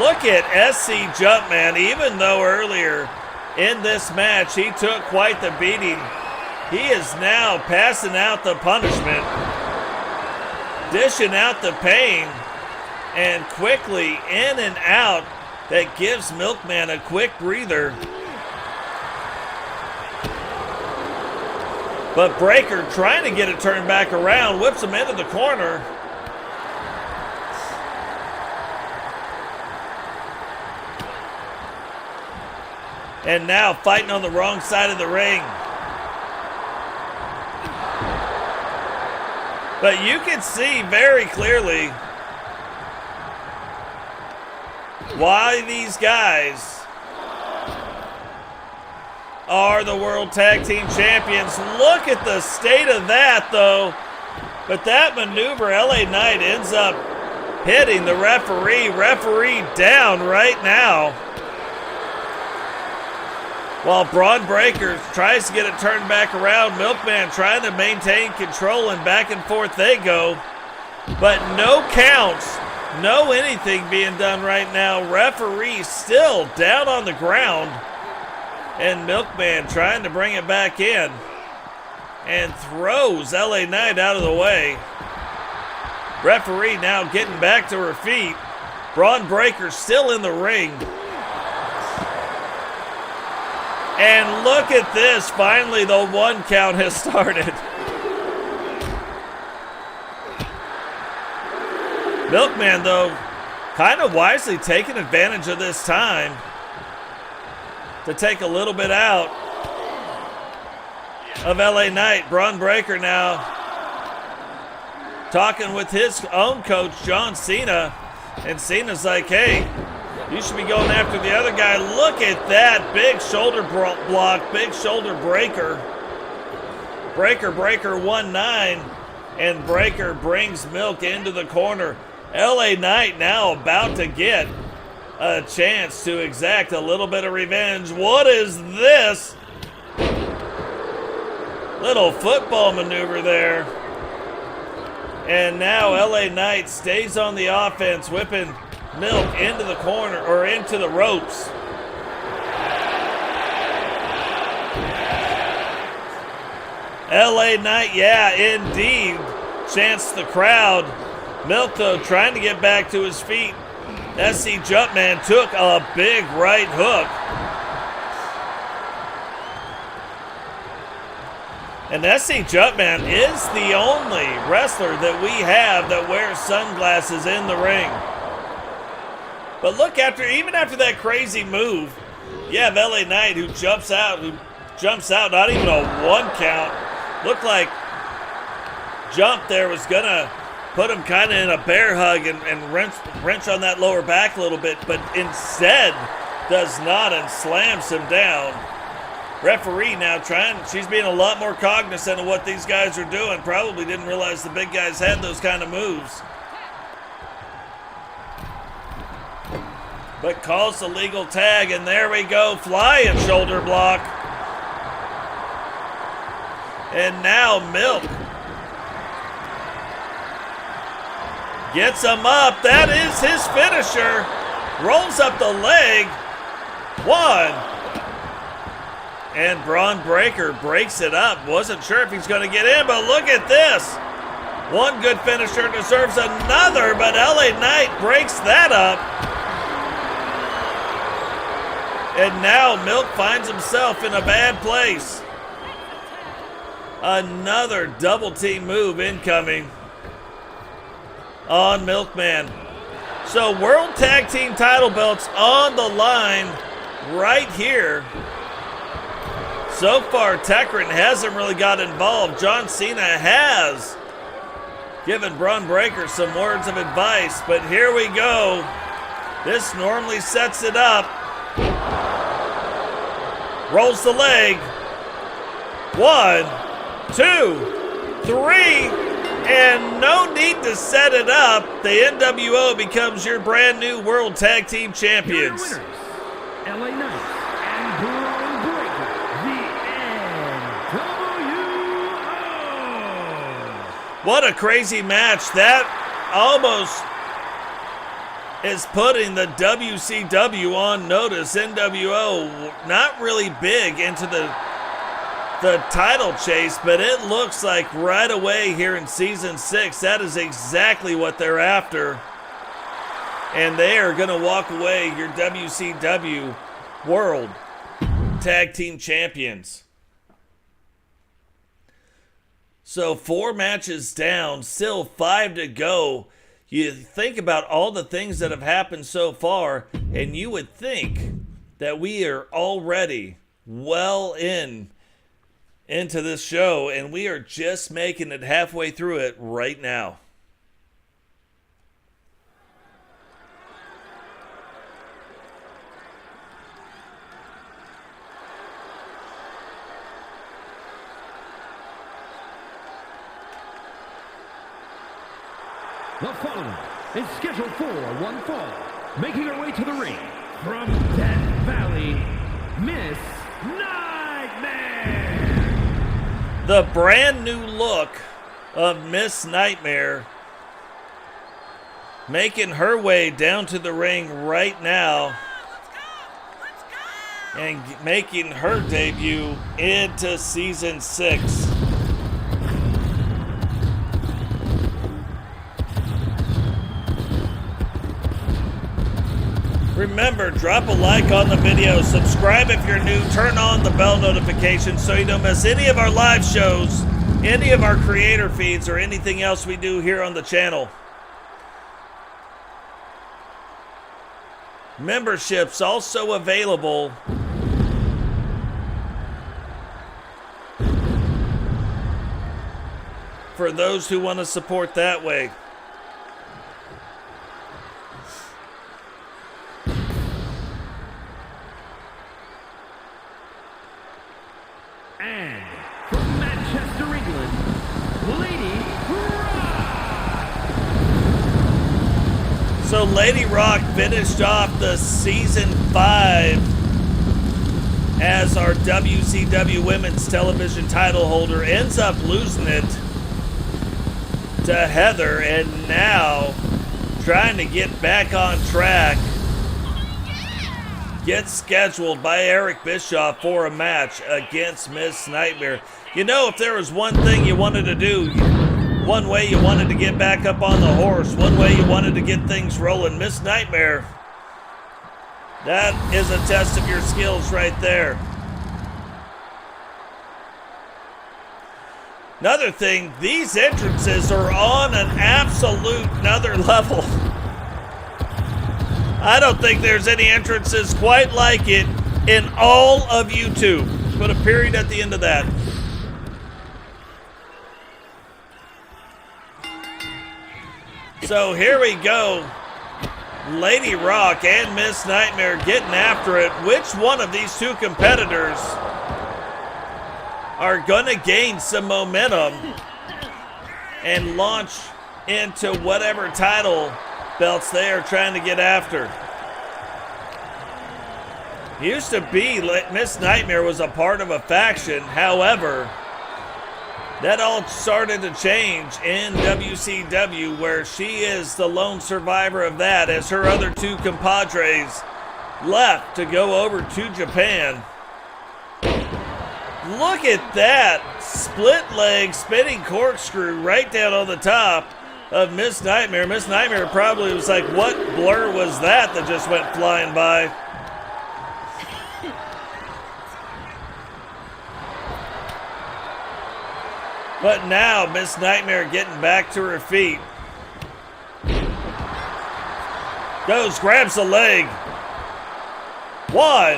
Look at SC Jumpman. Even though earlier in this match he took quite the beating, he is now passing out the punishment, dishing out the pain, and quickly in and out. That gives Milkman a quick breather. But Breaker trying to get it turned back around, whips him into the corner. And now fighting on the wrong side of the ring. But you can see very clearly why these guys are the World Tag Team Champions. Look at the state of that, though. But that maneuver, LA Knight ends up hitting the referee. Referee down right now. While Braun Breaker tries to get it turned back around, Milkman trying to maintain control, and back and forth they go. But no counts. No anything being done right now. Referee still down on the ground. And Milkman trying to bring it back in. And throws LA Knight out of the way. Referee now getting back to her feet. Braun Breaker still in the ring. And look at this. Finally, the 1 count has started. Milkman, though, kind of wisely taking advantage of this time to take a little bit out of LA Knight. Braun Breaker now talking with his own coach, John Cena. And Cena's like, hey, you should be going after the other guy. Look at that big shoulder block, big shoulder breaker. Breaker 1-9. And Breaker brings Milk into the corner. LA Knight now about to get a chance to exact a little bit of revenge. What is this? Little football maneuver there. And now LA Knight stays on the offense, whipping Milk into the corner, or into the ropes. LA Knight, yeah, indeed, chanced the crowd. Milk, though, trying to get back to his feet. SC Jumpman took a big right hook. And SC Jumpman is the only wrestler that we have that wears sunglasses in the ring. But look, even after that crazy move, you have LA Knight who jumps out, not even a 1 count. Looked like Jump there was gonna put him kind of in a bear hug and wrench on that lower back a little bit, but instead does not and slams him down. Referee now she's being a lot more cognizant of what these guys are doing. Probably didn't realize the big guys had those kind of moves. But calls the legal tag, and there we go, flying shoulder block. And now Milk gets him up. That is his finisher. Rolls up the leg. 1. And Braun Breaker breaks it up. Wasn't sure if he's going to get in, but look at this. One good finisher deserves another, but LA Knight breaks that up. And now Milk finds himself in a bad place. Another double team move incoming on Milkman. So World Tag Team title belts on the line right here. So far, Tekrin hasn't really got involved. John Cena has given Braun Breaker some words of advice, but here we go. This normally sets it up. Rolls the leg. 1, 2, 3, and no need to set it up. The NWO becomes your brand new World Tag Team Champions. Your winners, LA Knight and Braun Breaker, the NWO. What a crazy match. That almost is putting the WCW on notice. NWO not really big into the title chase, but it looks like right away here in season 6, that is exactly what they're after. And they are going to walk away your WCW World Tag Team Champions. So 4 matches down, still 5 to go. You think about all the things that have happened so far, and you would think that we are already well into this show, and we are just making it halfway through it right now. The following is scheduled for one fall, making her way to the ring from Death Valley, Miss Nightmare. The brand new look of Miss Nightmare making her way down to the ring right now and making her debut into season 6. Remember, drop a like on the video, subscribe if you're new, turn on the bell notification so you don't miss any of our live shows, any of our creator feeds, or anything else we do here on the channel. Memberships also available for those who want to support that way. And from Manchester, England, Lady Rock. So Lady Rock finished off the season 5 as our WCW Women's Television title holder, ends up losing it to Heather, and now trying to get back on track. Gets scheduled by Eric Bischoff for a match against Miss Nightmare. You know, if there was one thing you wanted to do, one way you wanted to get back up on the horse, one way you wanted to get things rolling, Miss Nightmare, that is a test of your skills right there. Another thing, these entrances are on an absolute another level. I don't think there's any entrances quite like it in all of YouTube. Put a period at the end of that. So here we go. Lady Rock and Miss Nightmare getting after it. Which one of these two competitors are going to gain some momentum and launch into whatever title belts they are trying to get after? Used to be Miss Nightmare was a part of a faction. However, that all started to change in WCW, where she is the lone survivor of that, as her other two compadres left to go over to Japan. Look at that split leg spinning corkscrew right down on the top of Miss Nightmare. Miss Nightmare probably was like, what blur was that just went flying by? But now Miss Nightmare getting back to her feet. Goes, grabs the leg. 1.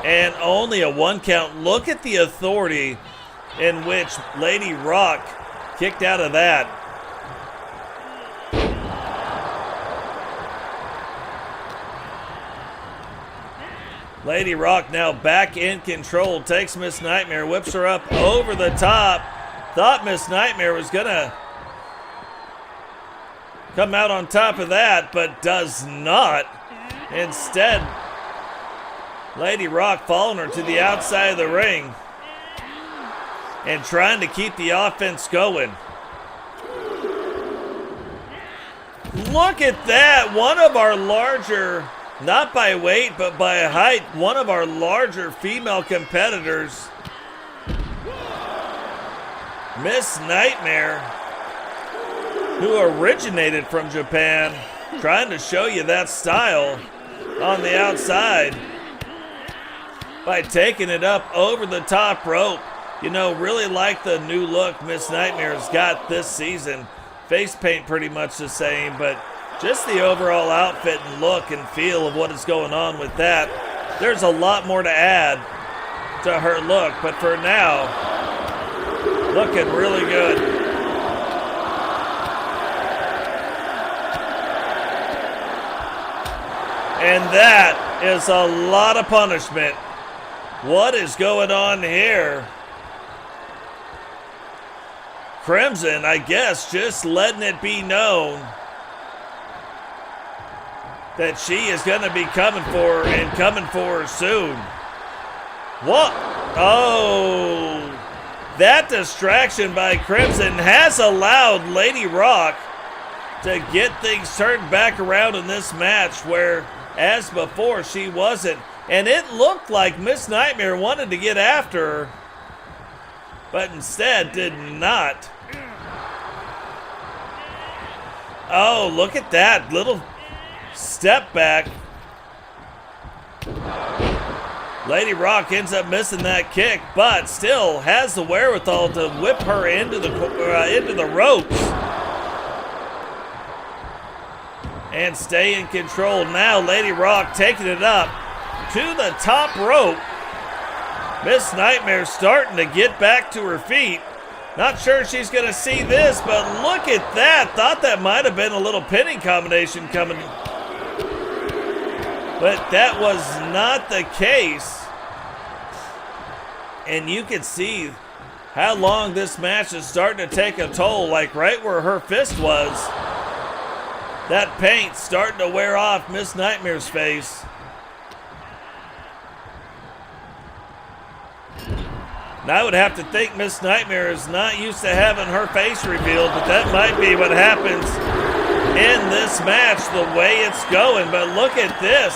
And only a 1 count. Look at the authority in which Lady Rock kicked out of that. Lady Rock now back in control. Takes Miss Nightmare, whips her up over the top. Thought Miss Nightmare was going to come out on top of that, but does not. Instead, Lady Rock following her to the outside of the ring and trying to keep the offense going. Look at that. One of our larger, not by weight, but by height, one of our larger female competitors, Miss Nightmare, who originated from Japan, trying to show you that style on the outside by taking it up over the top rope. You know, really like the new look Miss Nightmare's got this season. Face paint pretty much the same, but just the overall outfit and look and feel of what is going on with that. There's a lot more to add to her look, but for now, looking really good. And that is a lot of punishment. What is going on here? Crimson, I guess, just letting it be known that she is going to be coming for her and coming for her soon. What? Oh, that distraction by Crimson has allowed Lady Rock to get things turned back around in this match where, as before, she wasn't. And it looked like Miss Nightmare wanted to get after her, but instead did not. Oh, look at that little step back. Lady Rock ends up missing that kick, but still has the wherewithal to whip her into the ropes and stay in control. Now Lady Rock taking it up to the top rope. Miss Nightmare starting to get back to her feet. Not sure she's going to see this, but look at that. Thought that might have been a little pinning combination coming. But that was not the case. And you can see how long this match is starting to take a toll. Like right where her fist was, that paint starting to wear off Miss Nightmare's face. Now I would have to think Miss Nightmare is not used to having her face revealed, but that might be what happens in this match, the way it's going. But look at this.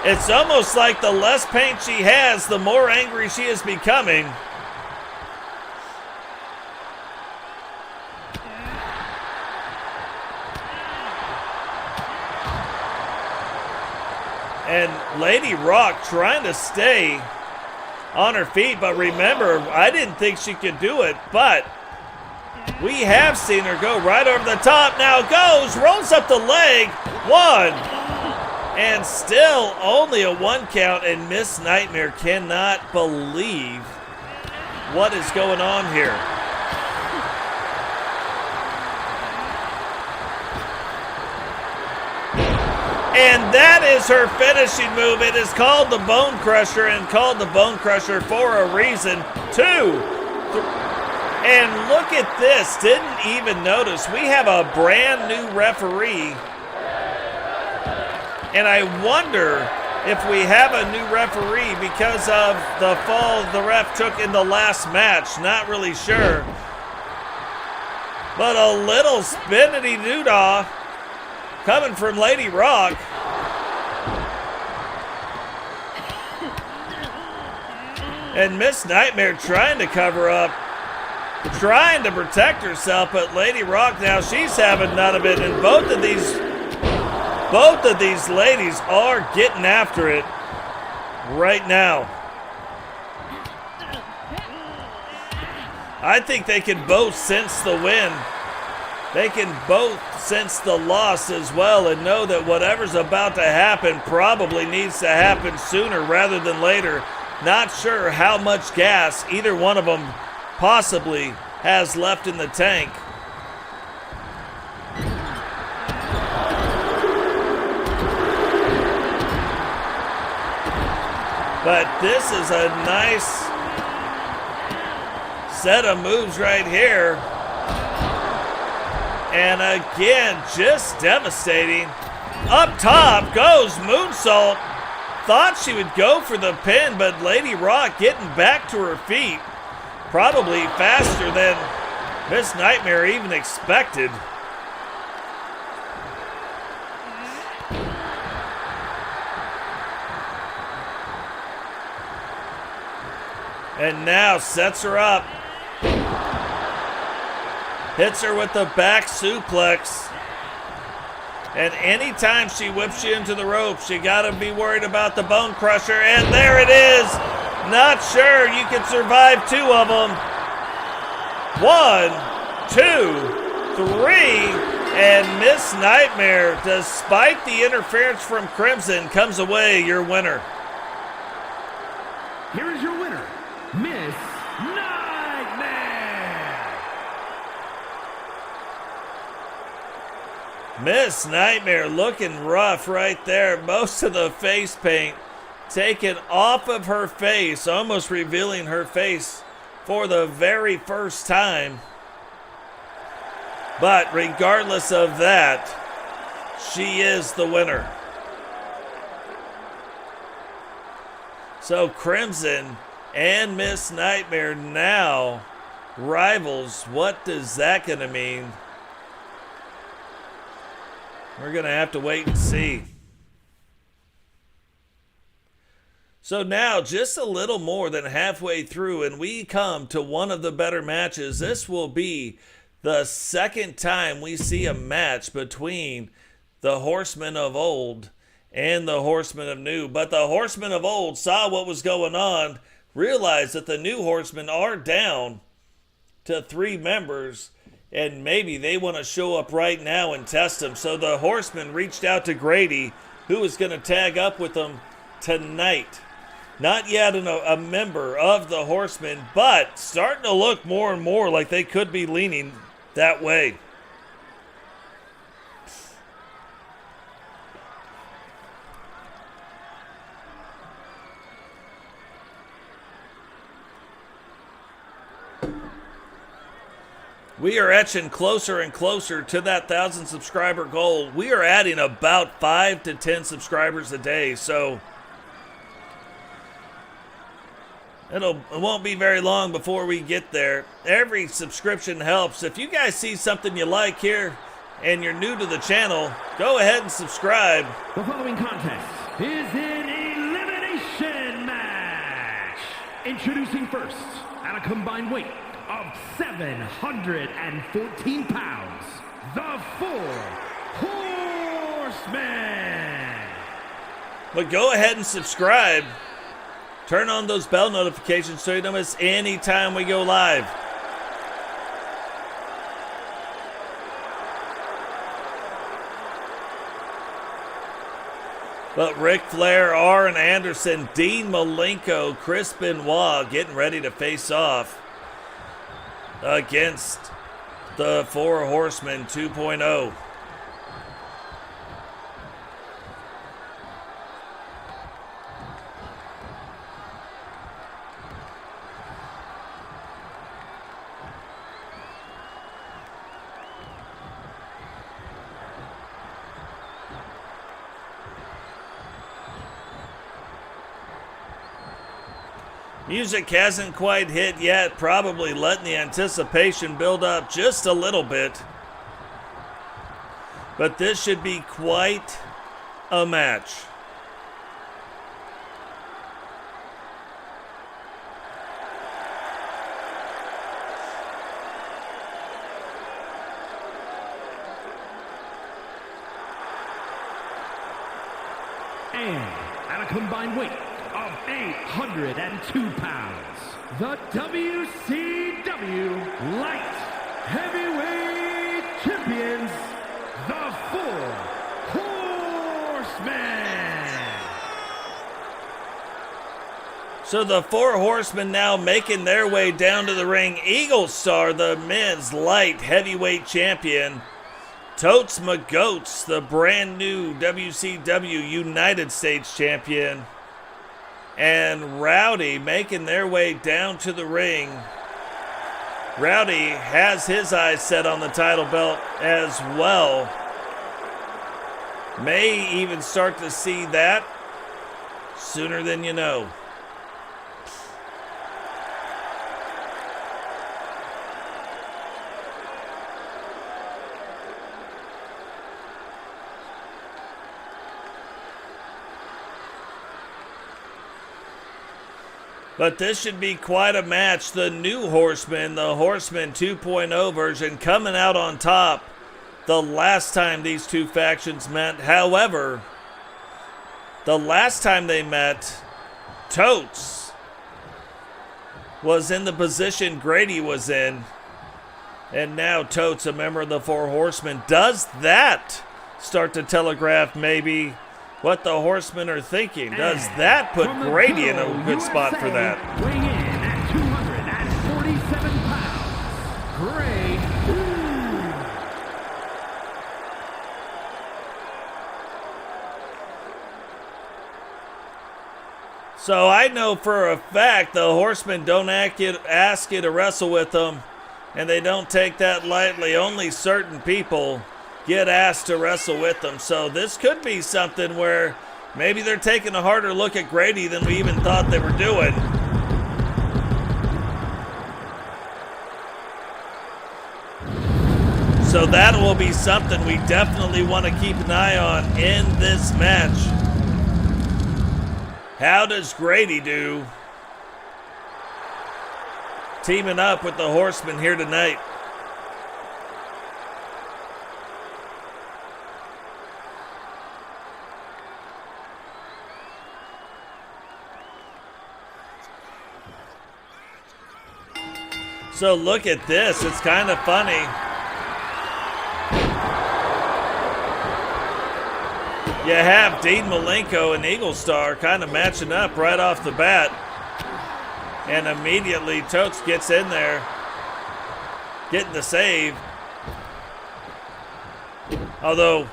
It's almost like the less paint she has, the more angry she is becoming. And Lady Rock trying to stay on her feet, but remember, I didn't think she could do it, but we have seen her go right over the top. Now goes, rolls up the leg, 1, and still only a 1 count, and Miss Nightmare cannot believe what is going on here. And that is her finishing move. It is called the Bone Crusher, and called the Bone Crusher for a reason. 2. And look at this. Didn't even notice. We have a brand new referee. And I wonder if we have a new referee because of the fall the ref took in the last match. Not really sure. But a little spinity doodah coming from Lady Rock. And Miss Nightmare trying to cover up, trying to protect herself, but Lady Rock now, she's having none of it, and both of these ladies are getting after it right now. I think they can both sense the win. They can both sense the loss as well and know that whatever's about to happen probably needs to happen sooner rather than later. Not sure how much gas either one of them possibly has left in the tank. But this is a nice set of moves right here. And again, just devastating. Up top goes Moonsault. Thought she would go for the pin, but Lady Rock getting back to her feet. Probably faster than Miss Nightmare even expected. And now sets her up. Hits her with the back suplex. And anytime she whips you into the ropes, you gotta be worried about the bone crusher. And there it is. Not sure you can survive two of them. 1, 2, 3. And Miss Nightmare, despite the interference from Crimson, comes away your winner. Here is your winner, Miss Nightmare. Miss Nightmare looking rough right there. Most of the face paint taken off of her face, almost revealing her face for the very first time. But regardless of that, she is the winner. So Crimson and Miss Nightmare now rivals. What is that going to mean? We're going to have to wait and see. So now, just a little more than halfway through, and we come to one of the better matches. This will be the second time we see a match between the Horsemen of Old and the Horsemen of New. But the Horsemen of Old saw what was going on, realized that the New Horsemen are down to 3 members, and maybe they want to show up right now and test them. So the Horsemen reached out to Grady, who is going to tag up with them tonight. Not yet a member of the Horsemen, but starting to look more and more like they could be leaning that way. We are etching closer and closer to that 1,000 subscriber goal. We are adding about 5 to 10 subscribers a day, so it won't be very long before we get there. Every subscription helps. If you guys see something you like here and you're new to the channel, go ahead and subscribe. The following contest is an elimination match. Introducing first, at a combined weight of 714 pounds, the 4 Horsemen. But go ahead and subscribe. Turn on those bell notifications so you don't miss any time we go live. But Ric Flair, Arn Anderson, Dean Malenko, Chris Benoit getting ready to face off against the 4 Horsemen 2.0. Music hasn't quite hit yet, probably letting the anticipation build up just a little bit. But this should be quite a match. And at a combined weight of 802 pounds, the WCW Light Heavyweight Champions, the Four Horsemen. So the Four Horsemen now making their way down to the ring. Eagle Star, the men's light heavyweight champion. Totes McGoats, the brand new WCW United States champion. And Rowdy making their way down to the ring. Rowdy has his eyes set on the title belt as well. May even start to see that sooner than you know. But this should be quite a match. The new Horseman, the Horseman 2.0 version, coming out on top the last time these two factions met. However, the last time they met, Totes was in the position Grady was in. And now Totes, a member of the Four Horsemen. Does that start to telegraph maybe what the Horsemen are thinking? Does that put Grady in a good spot for that? Weighing in at 247 pounds, Grady. So I know for a fact the Horsemen don't ask you to wrestle with them, and they don't take that lightly. Only certain people get asked to wrestle with them. So this could be something where maybe they're taking a harder look at Grady than we even thought they were doing. So that will be something we definitely want to keep an eye on in this match. How does Grady do teaming up with the Horsemen here tonight? So look at this, it's kind of funny. You have Dean Malenko and Eagle Star kind of matching up right off the bat. And immediately Totes gets in there, getting the save. Although,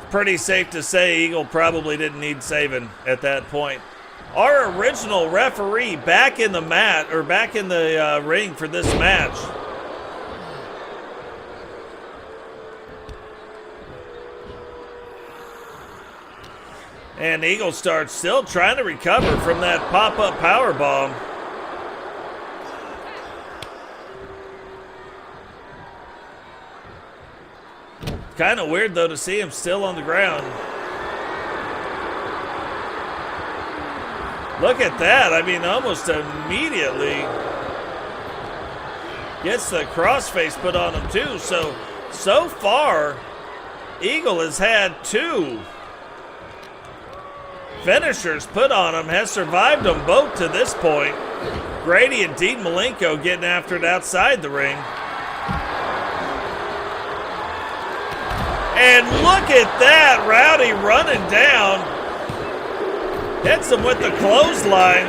pretty safe to say Eagle probably didn't need saving at that point. Our original referee back in the mat, or back in the ring for this match. And Eagle Star still trying to recover from that pop-up powerbomb. Kind of weird though to see him still on the ground. Look at that. I mean, almost immediately gets the crossface put on him too. So far, Eagle has had 2 finishers put on him, has survived them both to this point. Grady and Dean Malenko getting after it outside the ring. And look at that, Rowdy running down. Hits him with the clothesline,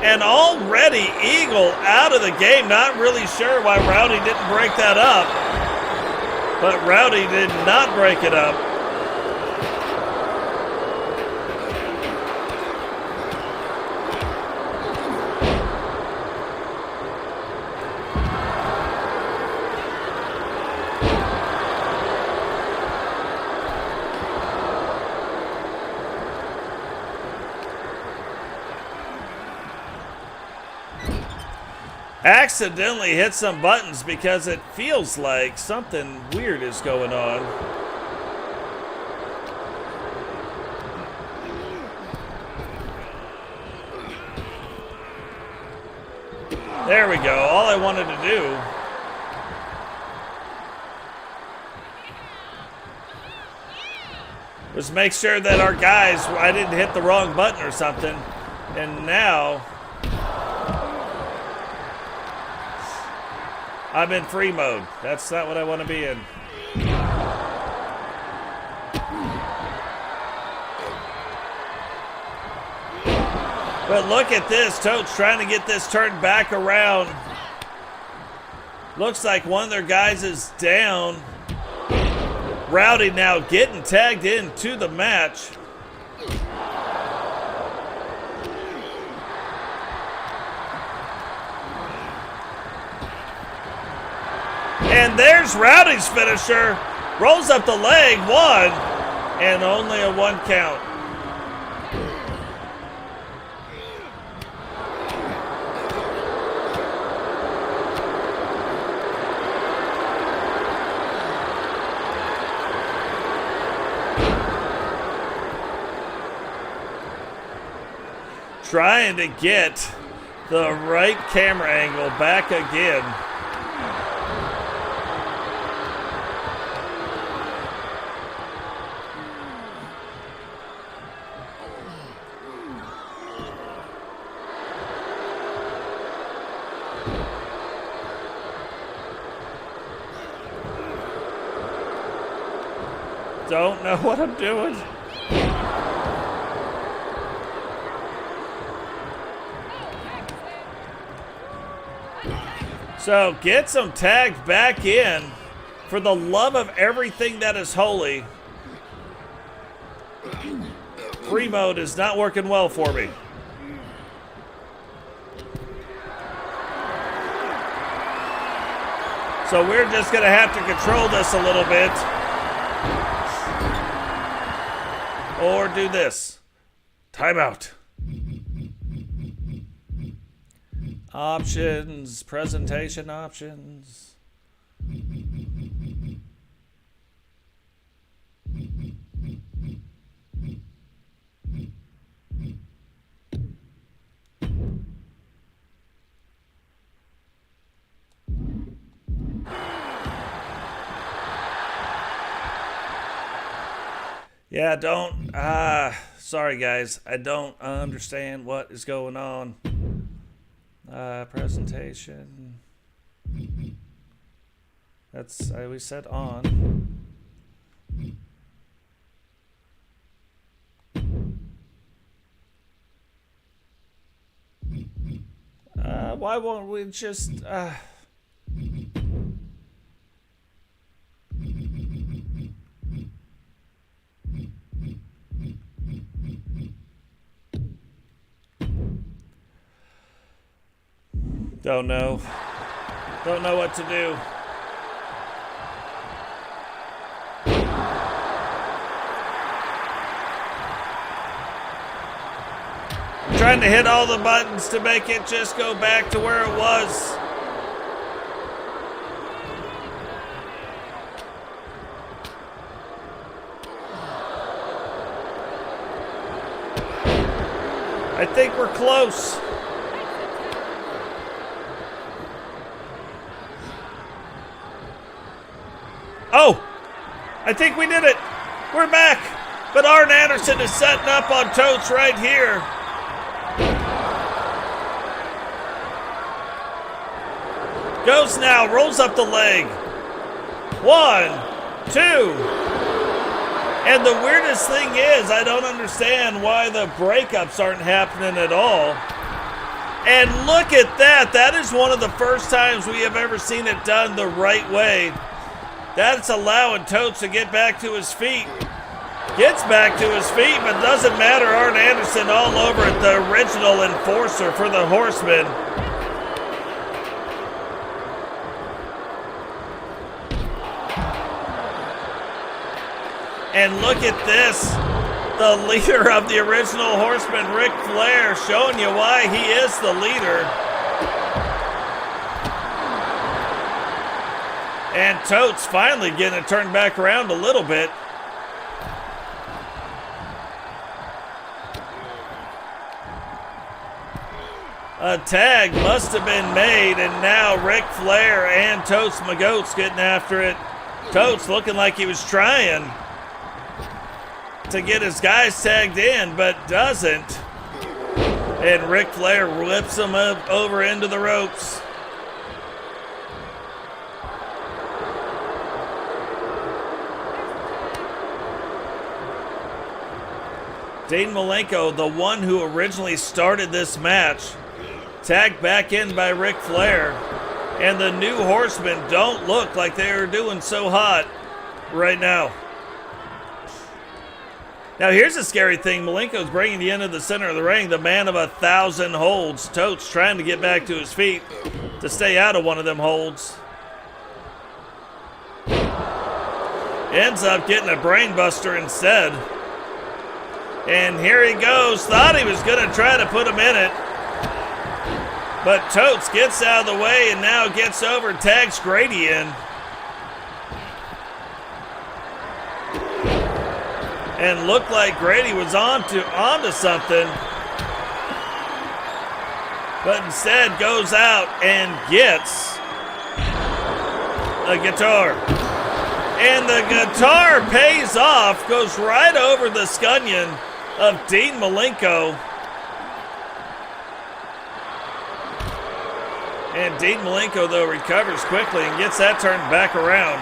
and already Eagle out of the game. Not really sure why Rowdy didn't break that up, but Rowdy did not break it up. Accidentally hit some buttons because it feels like something weird is going on. There we go, all I wanted to do. Was make sure that our guys, I didn't hit the wrong button or something. And now I'm in free mode. That's not what I want to be in. But look at this. Totes trying to get this turned back around. Looks like one of their guys is down. Rowdy now getting tagged into the match. And there's Rowdy's finisher. Rolls up the leg, one, and only a 1 count. Trying to get the right camera angle back again. Don't know what I'm doing. So gets him tagged back in. For the love of everything that is holy, free mode is not working well for me. So we're just going to have to control this a little bit. Or do this. Timeout. Options, presentation options. Yeah, sorry guys, I don't understand what is going on. Presentation. That's, we said on. Why won't we just, Don't know. Don't know what to do. I'm trying to hit all the buttons to make it just go back to where it was. I think we're close. Oh, I think we did it. We're back. But Arn Anderson is setting up on Totes right here. Goes now, rolls up the leg. 1, 2. And the weirdest thing is, I don't understand why the breakups aren't happening at all. And look at that. That is one of the first times we have ever seen it done the right way. That's allowing Totes to get back to his feet. Gets back to his feet, but doesn't matter. Arn Anderson all over it, the original enforcer for the Horseman. And look at this. The leader of the original Horseman, Ric Flair, showing you why he is the leader. And Totes finally getting it turned back around a little bit. A tag must have been made, and now Ric Flair and Totes McGoat's getting after it. Totes looking like he was trying. to get his guys tagged in, but doesn't. And Ric Flair whips him up over into the ropes. Dean Malenko, the one who originally started this match, tagged back in by Ric Flair. And the new Horsemen don't look like they are doing so hot right now. Now here's a scary thing. Malenko's bringing you into the center of the ring. The man of 1,000 holds. Totes trying to get back to his feet to stay out of one of them holds. Ends up getting a brain buster instead. And here he goes. Thought he was going to try to put him in it. But Totes gets out of the way and now gets over, tags Grady in. And looked like Grady was onto something. But instead goes out and gets a guitar. And the guitar pays off, goes right over the scunion of Dean Malenko. And Dean Malenko, though, recovers quickly and gets that turned back around.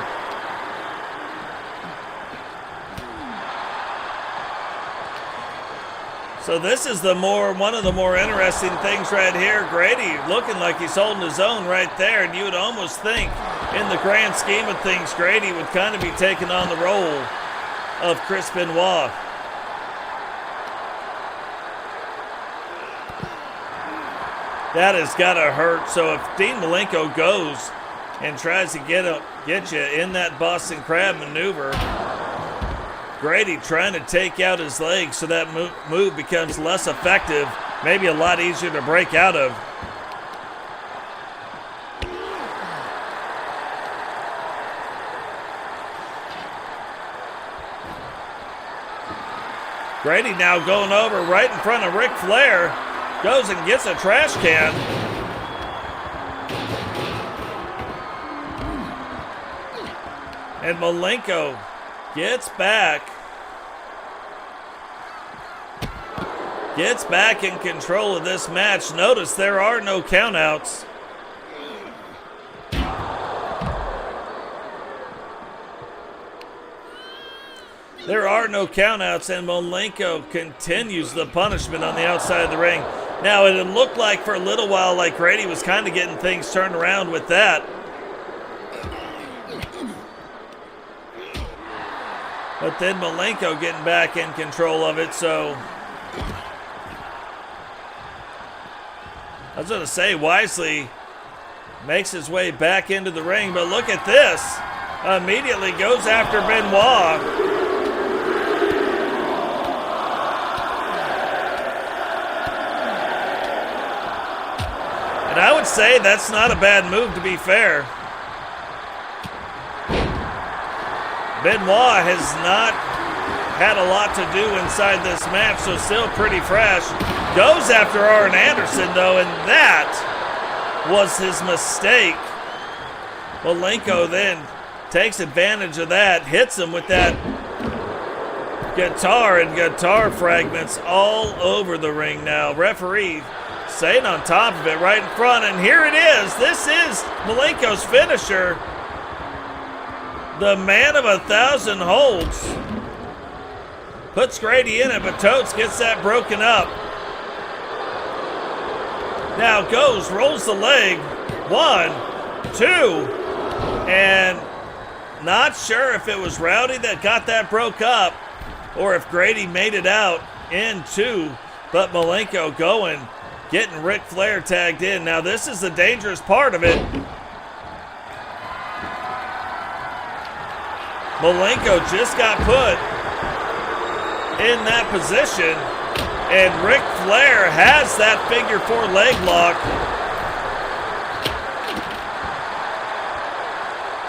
So this is one of the more interesting things right here. Grady looking like he's holding his own right there, and you would almost think, in the grand scheme of things, Grady would kind of be taking on the role of Chris Benoit. That has got to hurt. So if Dean Malenko goes and tries to get you in that Boston Crab maneuver, Grady trying to take out his legs so that move becomes less effective, maybe a lot easier to break out of. Grady now going over right in front of Ric Flair. Goes and gets a trash can. And Malenko gets back. Gets back in control of this match. Notice there are no countouts. There are no countouts, and Malenko continues the punishment on the outside of the ring. Now, it had looked like for a little while like Grady was kind of getting things turned around with that. But then Malenko getting back in control of it, so I was going to say, wisely makes his way back into the ring, but look at this. Immediately goes after Benoit. And I would say that's not a bad move, to be fair. Benoit has not had a lot to do inside this match, so still pretty fresh. Goes after Arn Anderson, though, and that was his mistake. Malenko then takes advantage of that, hits him with that guitar and guitar fragments all over the ring now. Referee staying on top of it right in front, and here it is. This is Malenko's finisher. The man of 1,000 holds. Puts Grady in it, but Totes gets that broken up. Now goes, rolls the leg. 1, 2, and not sure if it was Rowdy that got that broke up or if Grady made it out in 2, but Malenko going, getting Ric Flair tagged in. Now this is the dangerous part of it. Malenko just got put in that position, and Ric Flair has that figure 4 leg lock.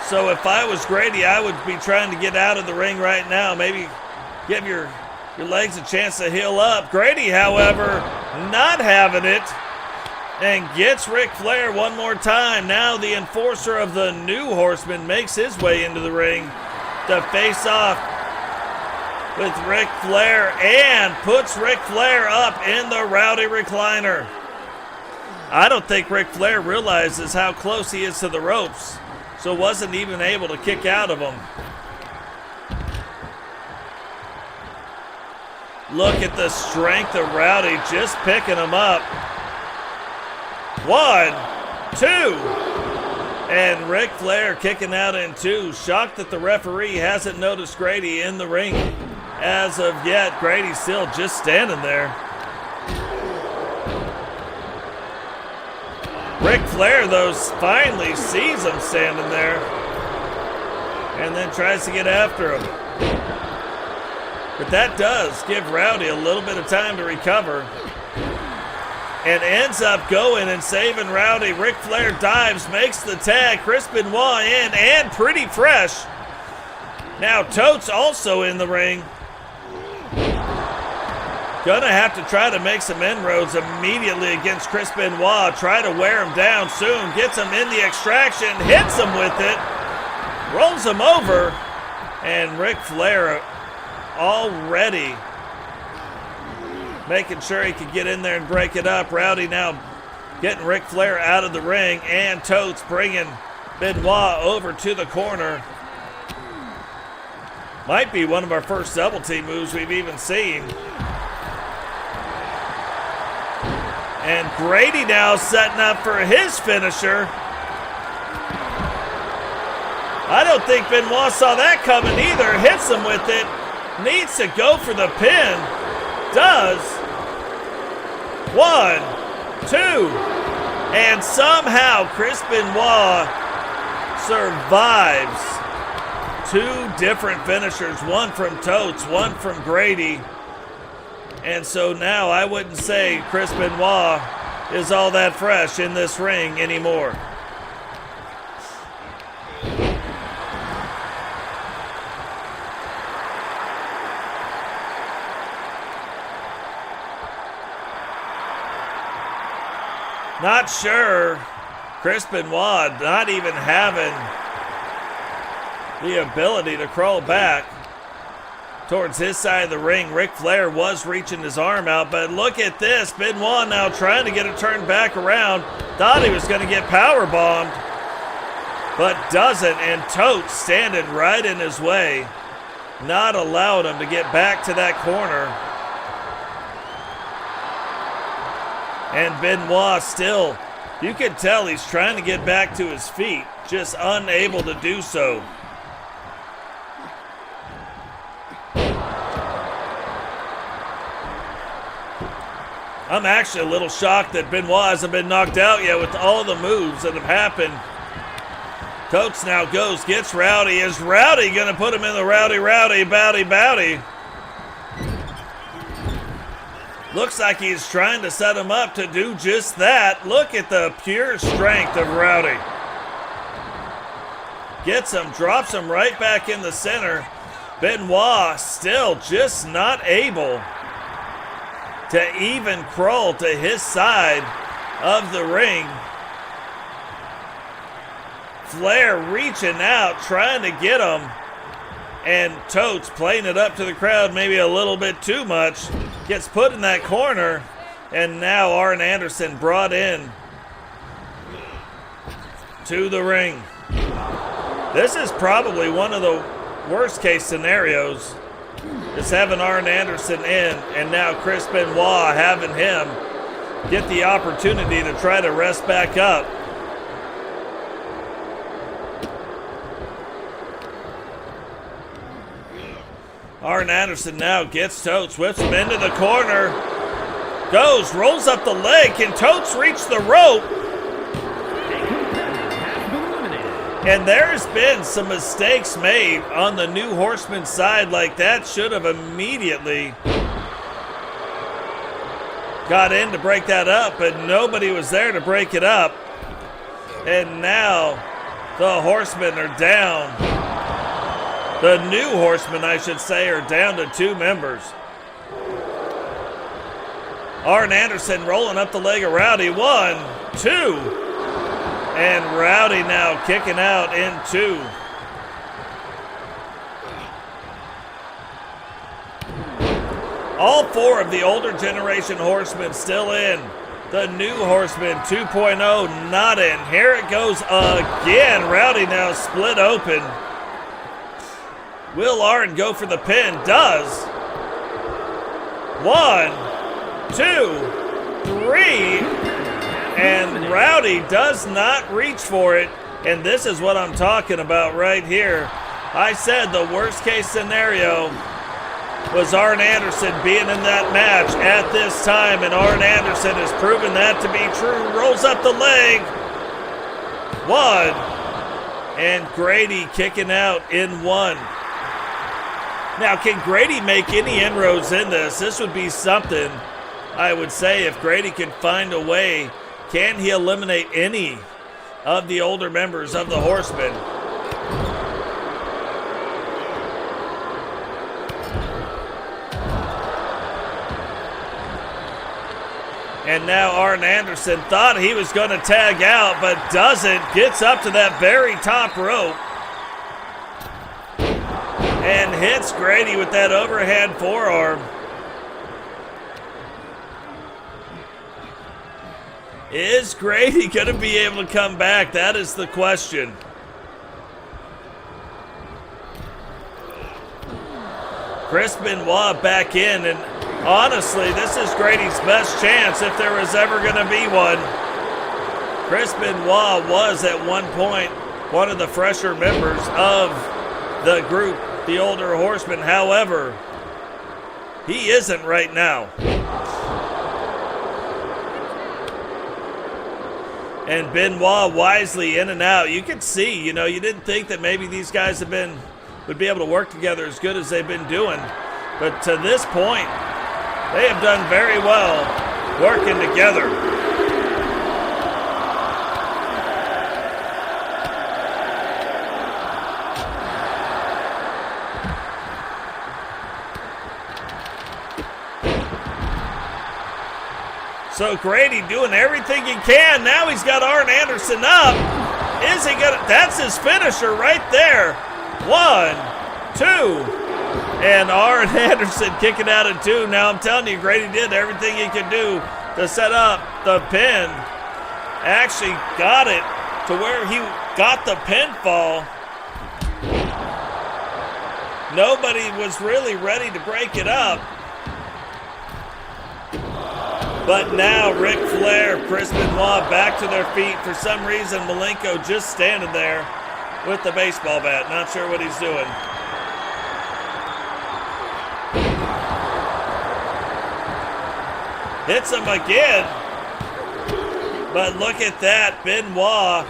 So if I was Grady, I would be trying to get out of the ring right now. Maybe give your legs a chance to heal up. Grady, however, not having it, and gets Ric Flair one more time. Now the enforcer of the new Horseman makes his way into the ring to face off with Ric Flair and puts Ric Flair up in the Rowdy recliner. I don't think Ric Flair realizes how close he is to the ropes, so wasn't even able to kick out of them. Look at the strength of Rowdy just picking him up. 1, 2, and Ric Flair kicking out in 2. Shocked that the referee hasn't noticed Grady in the ring as of yet. Grady's still just standing there. Ric Flair, though, finally sees him standing there and then tries to get after him. But that does give Rowdy a little bit of time to recover and ends up going and saving Rowdy. Ric Flair dives, makes the tag. Chris Benoit in and pretty fresh. Now Totes also in the ring. Gonna have to try to make some inroads immediately against Chris Benoit. Try to wear him down soon. Gets him in the extraction, hits him with it, rolls him over, and Ric Flair already making sure he could get in there and break it up. Rowdy now getting Ric Flair out of the ring, and Totes bringing Benoit over to the corner. Might be one of our first double team moves we've even seen. And Grady now setting up for his finisher. I don't think Benoit saw that coming either. Hits him with it. Needs to go for the pin. Does. 1, 2. And somehow Chris Benoit survives 2 different finishers. One from Totes, one from Grady. And so now I wouldn't say Chris Benoit is all that fresh in this ring anymore. Not sure Chris Benoit not even having the ability to crawl back towards his side of the ring. Ric Flair was reaching his arm out, but look at this. Benoit now trying to get it turned back around. Thought he was going to get power bombed, but doesn't, and Totes standing right in his way, not allowing him to get back to that corner. And Benoit still, you can tell he's trying to get back to his feet, just unable to do so. I'm actually a little shocked that Benoit hasn't been knocked out yet with all the moves that have happened. Totes now goes, gets Rowdy. Is Rowdy going to put him in the Rowdy, Bowdy? Looks like he's trying to set him up to do just that. Look at the pure strength of Rowdy. Gets him, drops him right back in the center. Benoit still just not able to even crawl to his side of the ring. Flair reaching out, trying to get him. And Totes playing it up to the crowd maybe a little bit too much. Gets put in that corner. And now Arn Anderson brought in to the ring. This is probably one of the worst case scenarios, is having Arn Anderson in, and now Chris Benoit having him get the opportunity to try to rest back up. Arn Anderson now gets Totes, whips him into the corner, goes, rolls up the leg. Can Totes reach the rope? And there's been some mistakes made on the new Horseman side. Like that should have immediately got in to break that up, but nobody was there to break it up. And now the Horsemen are down. The new Horsemen, I should say, are down to 2 members. Arn Anderson rolling up the leg of Rowdy. 1, 2. And Rowdy now kicking out in 2. All 4 of the older generation Horsemen still in. The new Horseman 2.0 not in. Here it goes again. Rowdy now split open. Will Arn go for the pin? Does. 1, 2, 3. And Rowdy does not reach for it. And this is what I'm talking about right here. I said the worst case scenario was Arn Anderson being in that match at this time, and Arn Anderson has proven that to be true. Rolls up the leg. 1. And Grady kicking out in 1. Now, can Grady make any inroads in this? This would be something, I would say, if Grady could find a way. Can he eliminate any of the older members of the Horsemen? And now Arn Anderson thought he was going to tag out, but doesn't. Gets up to that very top rope. And hits Grady with that overhead forearm. Is Grady going to be able to come back? That is the question. Chris Benoit back in, and honestly, this is Grady's best chance if there was ever going to be one. Chris Benoit was at one point one of the fresher members of the group, the older Horsemen. However, he isn't right now. And Benoit wisely in and out. You can see, you didn't think that maybe these guys would be able to work together as good as they've been doing. But to this point, they have done very well working together. So Grady doing everything he can. Now he's got Arn Anderson up. Is he gonna? That's his finisher right there. 1, 2. And Arn Anderson kicking out at 2. Now I'm telling you, Grady did everything he could do to set up the pin. Actually got it to where he got the pinfall. Nobody was really ready to break it up. But now Ric Flair, Chris Benoit back to their feet. For some reason, Malenko just standing there with the baseball bat. Not sure what he's doing. Hits him again. But look at that. Benoit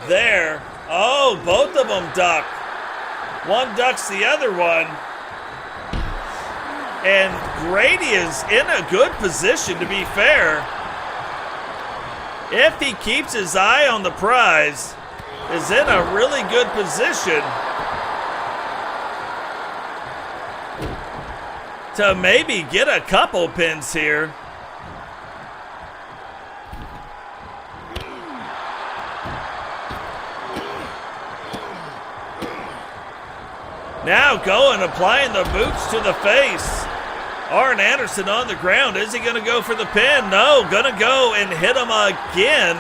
there. Oh, both of them duck. One ducks the other one. And Grady is in a good position, to be fair. If he keeps his eye on the prize, is in a really good position to maybe get a couple pins here. Now going, applying the boots to the face. Arn Anderson on the ground. Is he going to go for the pin? No, going to go and hit him again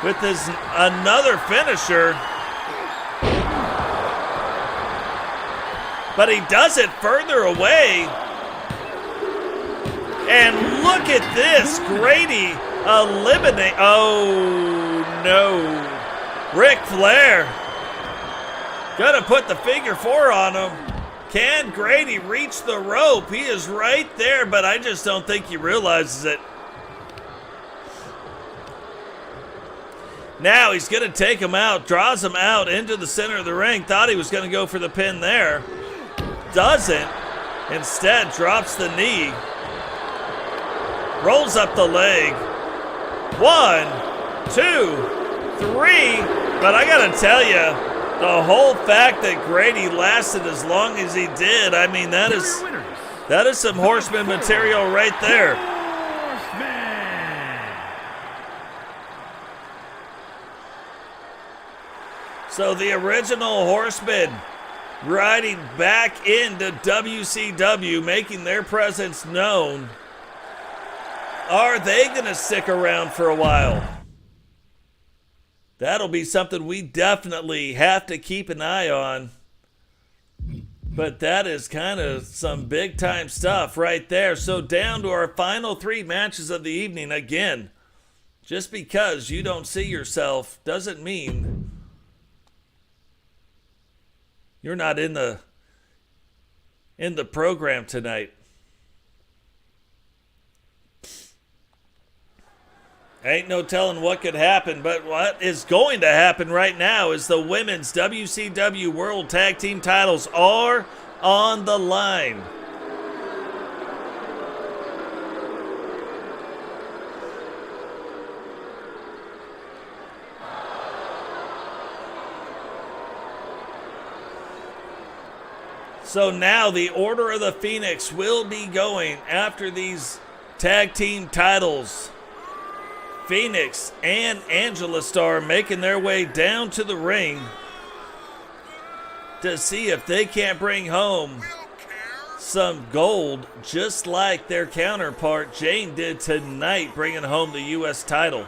with his another finisher. But he does it further away. And look at this. Grady eliminate. Oh, no. Ric Flair. Gonna put the figure 4 on him. Can Grady reach the rope? He is right there, but I just don't think he realizes it. Now he's gonna take him out, draws him out into the center of the ring. Thought he was gonna go for the pin there. Doesn't. Instead, drops the knee. Rolls up the leg. 1, 2, 3. But I gotta tell you, the whole fact that Grady lasted as long as he did, I mean, that is some Horseman material right there. So the original Horseman riding back into WCW, making their presence known. Are they going to stick around for a while? That'll be something we definitely have to keep an eye on. But that is kind of some big time stuff right there. So down to our final 3 matches of the evening. Again, just because you don't see yourself doesn't mean you're not in the program tonight. Ain't no telling what could happen, but what is going to happen right now is the women's WCW World Tag Team titles are on the line. So now the Order of the Phoenix will be going after these tag team titles. Phoenix and Angela Starr making their way down to the ring to see if they can't bring home some gold, just like their counterpart Jane did tonight, bringing home the U.S. title.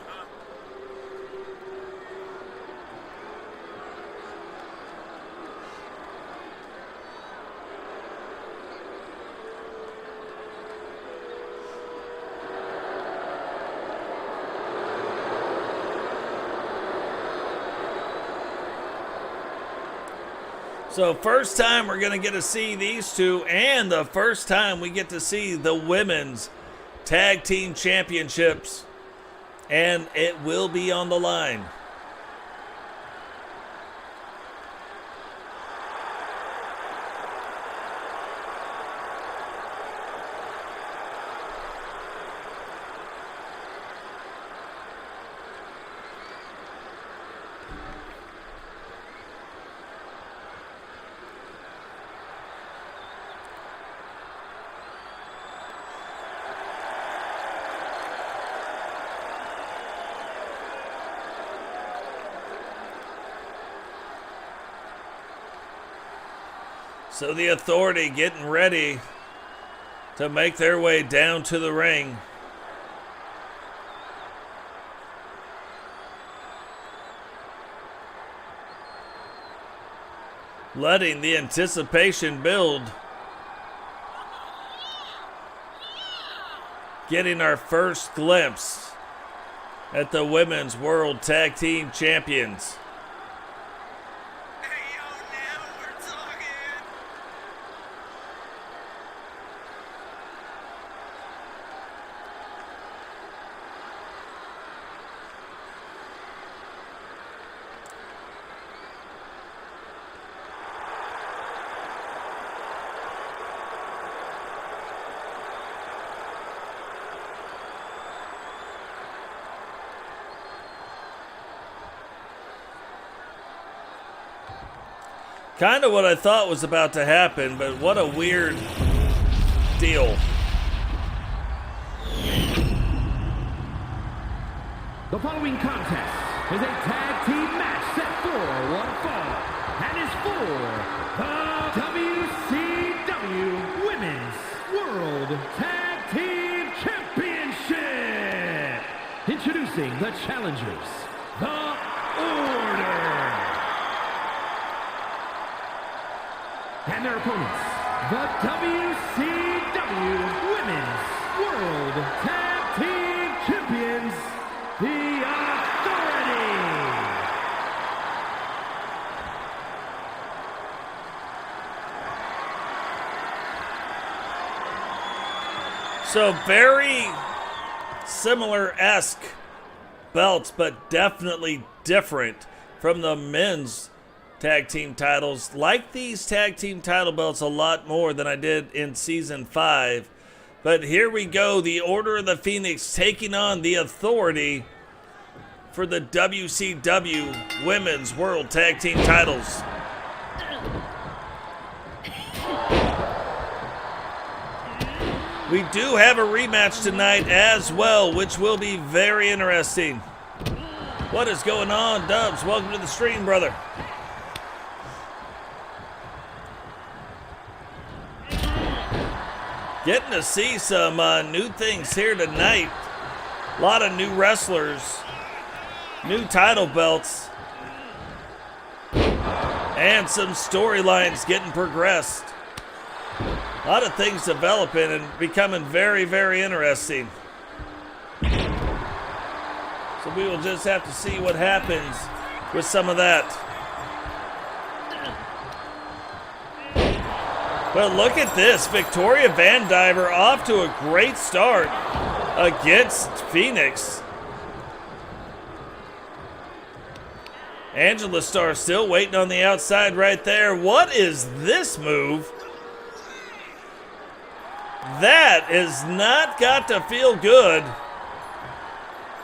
So first time we're going to get to see these two, and the first time we get to see the women's tag team championships, and it will be on the line. So the Authority getting ready to make their way down to the ring. Letting the anticipation build. Getting our first glimpse at the Women's World Tag Team Champions. Kind of what I thought was about to happen, but what a weird deal. The following contest is a tag team match set for one fall and is for the WCW Women's World Tag Team Championship. Introducing the challengers, the Order. And their opponents, the WCW Women's World Tag Team Champions, the Authority. So very similar-esque belts, but definitely different from the men's tag team titles. Like these tag team title belts a lot more than I did in season 5. But here we go, the Order of the Phoenix taking on the Authority for the WCW Women's World Tag Team titles. We do have a rematch tonight as well, which will be very interesting. What is going on, Dubs? Welcome to the stream, brother. Getting to see some new things here tonight. A lot of new wrestlers, new title belts, and some storylines getting progressed. A lot of things developing and becoming very, very interesting. So we will just have to see what happens with some of that. But look at this. Victoria Van Diver off to a great start against Phoenix. Angela Starr still waiting on the outside right there. What is this move? That is not got to feel good.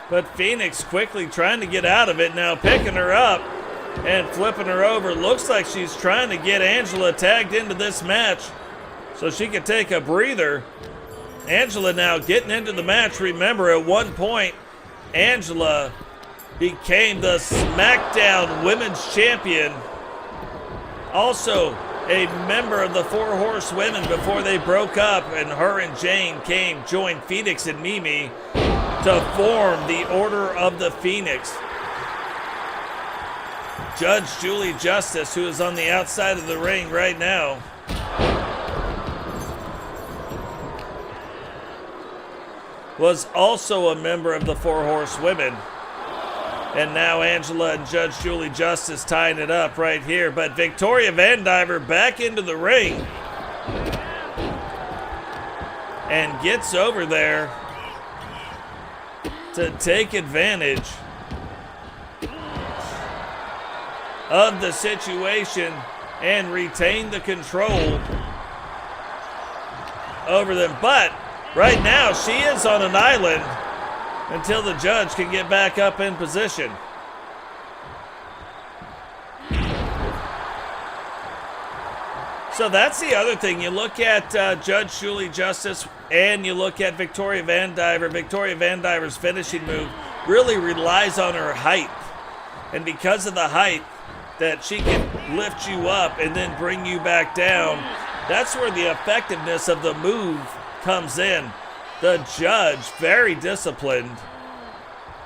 But Phoenix quickly trying to get out of it now, picking her up and flipping her over. Looks like she's trying to get Angela tagged into this match so she can take a breather. Angela now getting into the match. Remember, at one point, Angela became the SmackDown Women's Champion. Also a member of the Four Horsewomen before they broke up, and her and Jane joined Phoenix and Mimi to form the Order of the Phoenix. Judge Julie Justice, who is on the outside of the ring right now, was also a member of the Four Horsewomen. And now Angela and Judge Julie Justice tying it up right here. But Victoria Van Diver back into the ring and gets over there to take advantage of the situation and retain the control over them. But right now she is on an island until the judge can get back up in position. So that's the other thing. You look at Judge Julie Justice and you look at Victoria Van Diver. Victoria Van Diver's finishing move really relies on her height. And because of the height that she can lift you up and then bring you back down, that's where the effectiveness of the move comes in. The judge, very disciplined.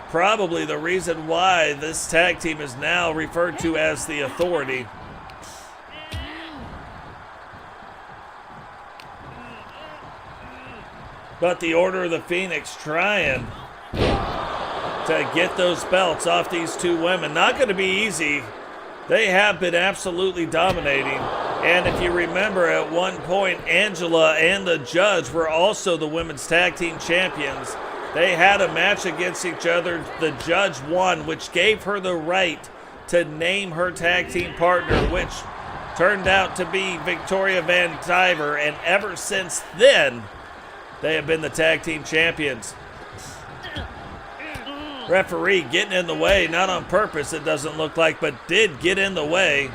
Probably the reason why this tag team is now referred to as the Authority. But the Order of the Phoenix trying to get those belts off these two women. Not going to be easy. They have been absolutely dominating. And if you remember, at one point, Angela and the Judge were also the women's tag team champions. They had a match against each other. The Judge won, which gave her the right to name her tag team partner, which turned out to be Victoria Van Diver. And ever since then, they have been the tag team champions. Referee getting in the way, not on purpose, it doesn't look like, but did get in the way.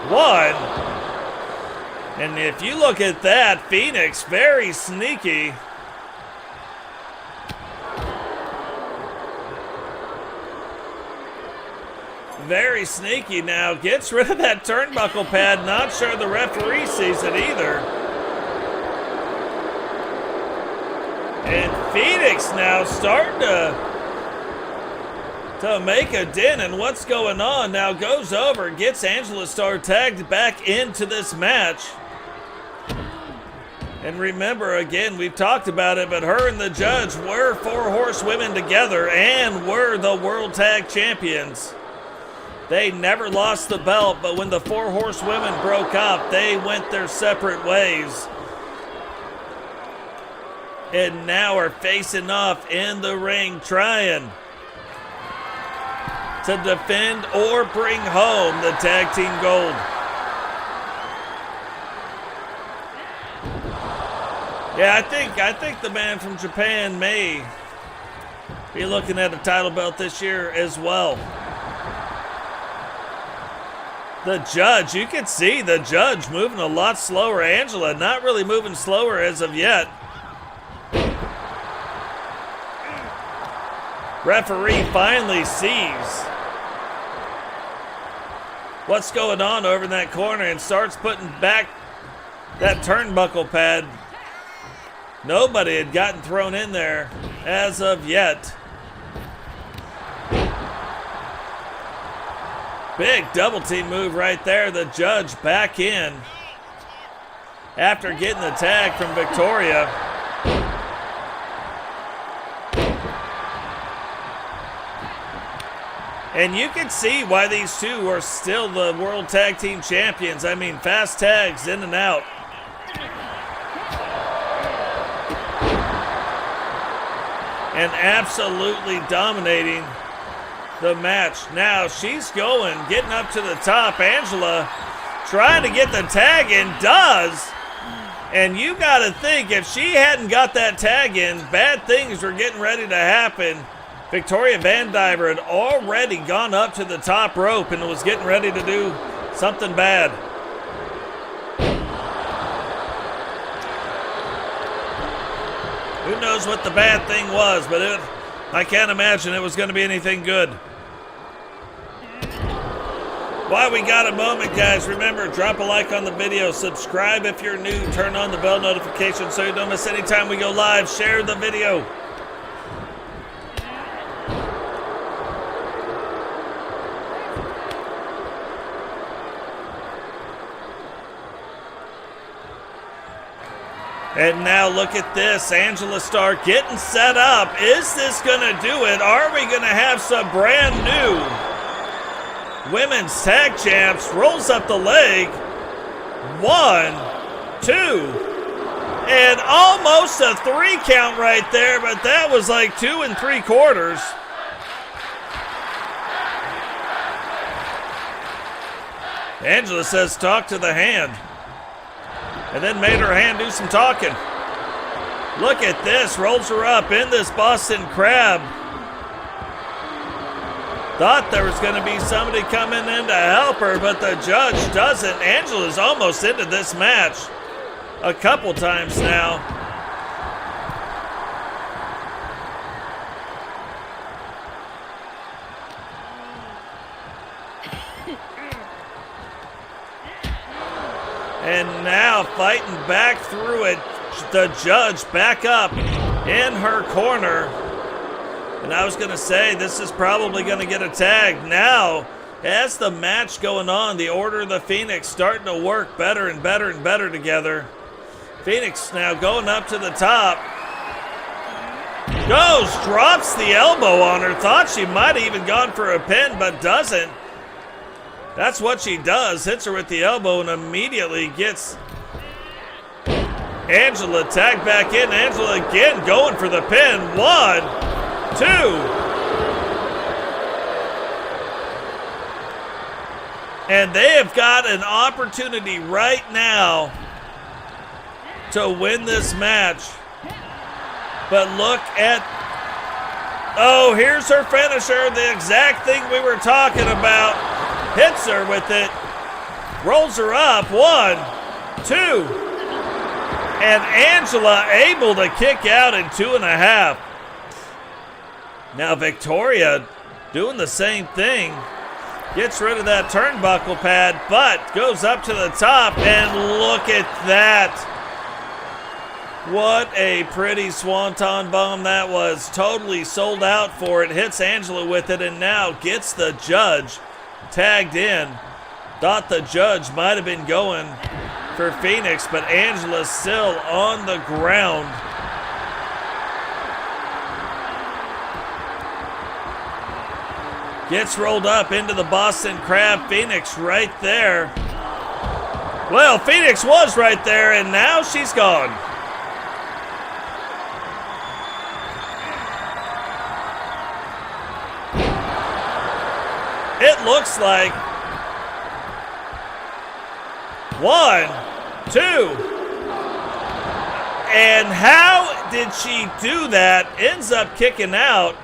One. And if you look at that, Phoenix, very sneaky. Very sneaky now. Gets rid of that turnbuckle pad. Not sure the referee sees it either. And Phoenix now starting to make a dent in what's going on. Now goes over, gets Angela Starr tagged back into this match. And remember, again, we've talked about it, but her and the Judge were Four Horsewomen together and were the World Tag Champions. They never lost the belt, but when the Four Horsewomen broke up, they went their separate ways. And now are facing off in the ring, trying to defend or bring home the tag team gold. Yeah, I think the man from Japan may be looking at a title belt this year as well. The Judge, you can see the Judge moving a lot slower. Angela not really moving slower as of yet. Referee finally sees what's going on over in that corner and starts putting back that turnbuckle pad. Nobody had gotten thrown in there as of yet. Big double team move right there. The Judge back in after getting the tag from Victoria. And you can see why these two are still the World Tag Team Champions. I mean, fast tags in and out. And absolutely dominating the match. Now she's going, getting up to the top. Angela trying to get the tag in, does. And you got to think, if she hadn't got that tag in, bad things were getting ready to happen. Victoria Van Diver had already gone up to the top rope and was getting ready to do something bad. Who knows what the bad thing was, but I can't imagine it was going to be anything good. While we got a moment, guys, remember, drop a like on the video, subscribe if you're new, turn on the bell notification so you don't miss any time we go live, share the video. And now look at this, Angela Starr getting set up. Is this gonna do it? Are we gonna have some brand new women's tag champs? Rolls up the leg. 1, 2, and almost a 3 count right there, but that was like 2 3/4. Angela says, talk to the hand. And then made her hand do some talking. Look at this, rolls her up in this Boston Crab. Thought there was going to be somebody coming in to help her, but the Judge doesn't. Angela's almost into this match a couple times now. And now fighting back through it, the Judge back up in her corner. And I was going to say, this is probably going to get a tag. Now, as the match going on, the Order of the Phoenix starting to work better and better and better together. Phoenix now going up to the top. Goes, drops the elbow on her. Thought she might have even gone for a pin, but doesn't. That's what she does. Hits her with the elbow and immediately gets Angela tagged back in. Angela again going for the pin. 1, 2. And they have got an opportunity right now to win this match. But look at, oh, here's her finisher. The exact thing we were talking about. Hits her with it. Rolls her up. 1, 2. And Angela able to kick out in 2.5. Now Victoria doing the same thing. Gets rid of that turnbuckle pad, but goes up to the top, and look at that. What a pretty swanton bomb that was. Totally sold out for it. Hits Angela with it, and now gets the Judge tagged in. Thought the Judge might have been going for Phoenix, but Angela's still on the ground. Gets rolled up into the Boston Crab. Phoenix right there. Well, Phoenix was right there, and now she's gone. It looks like 1, 2. And how did she do that? Ends up kicking out.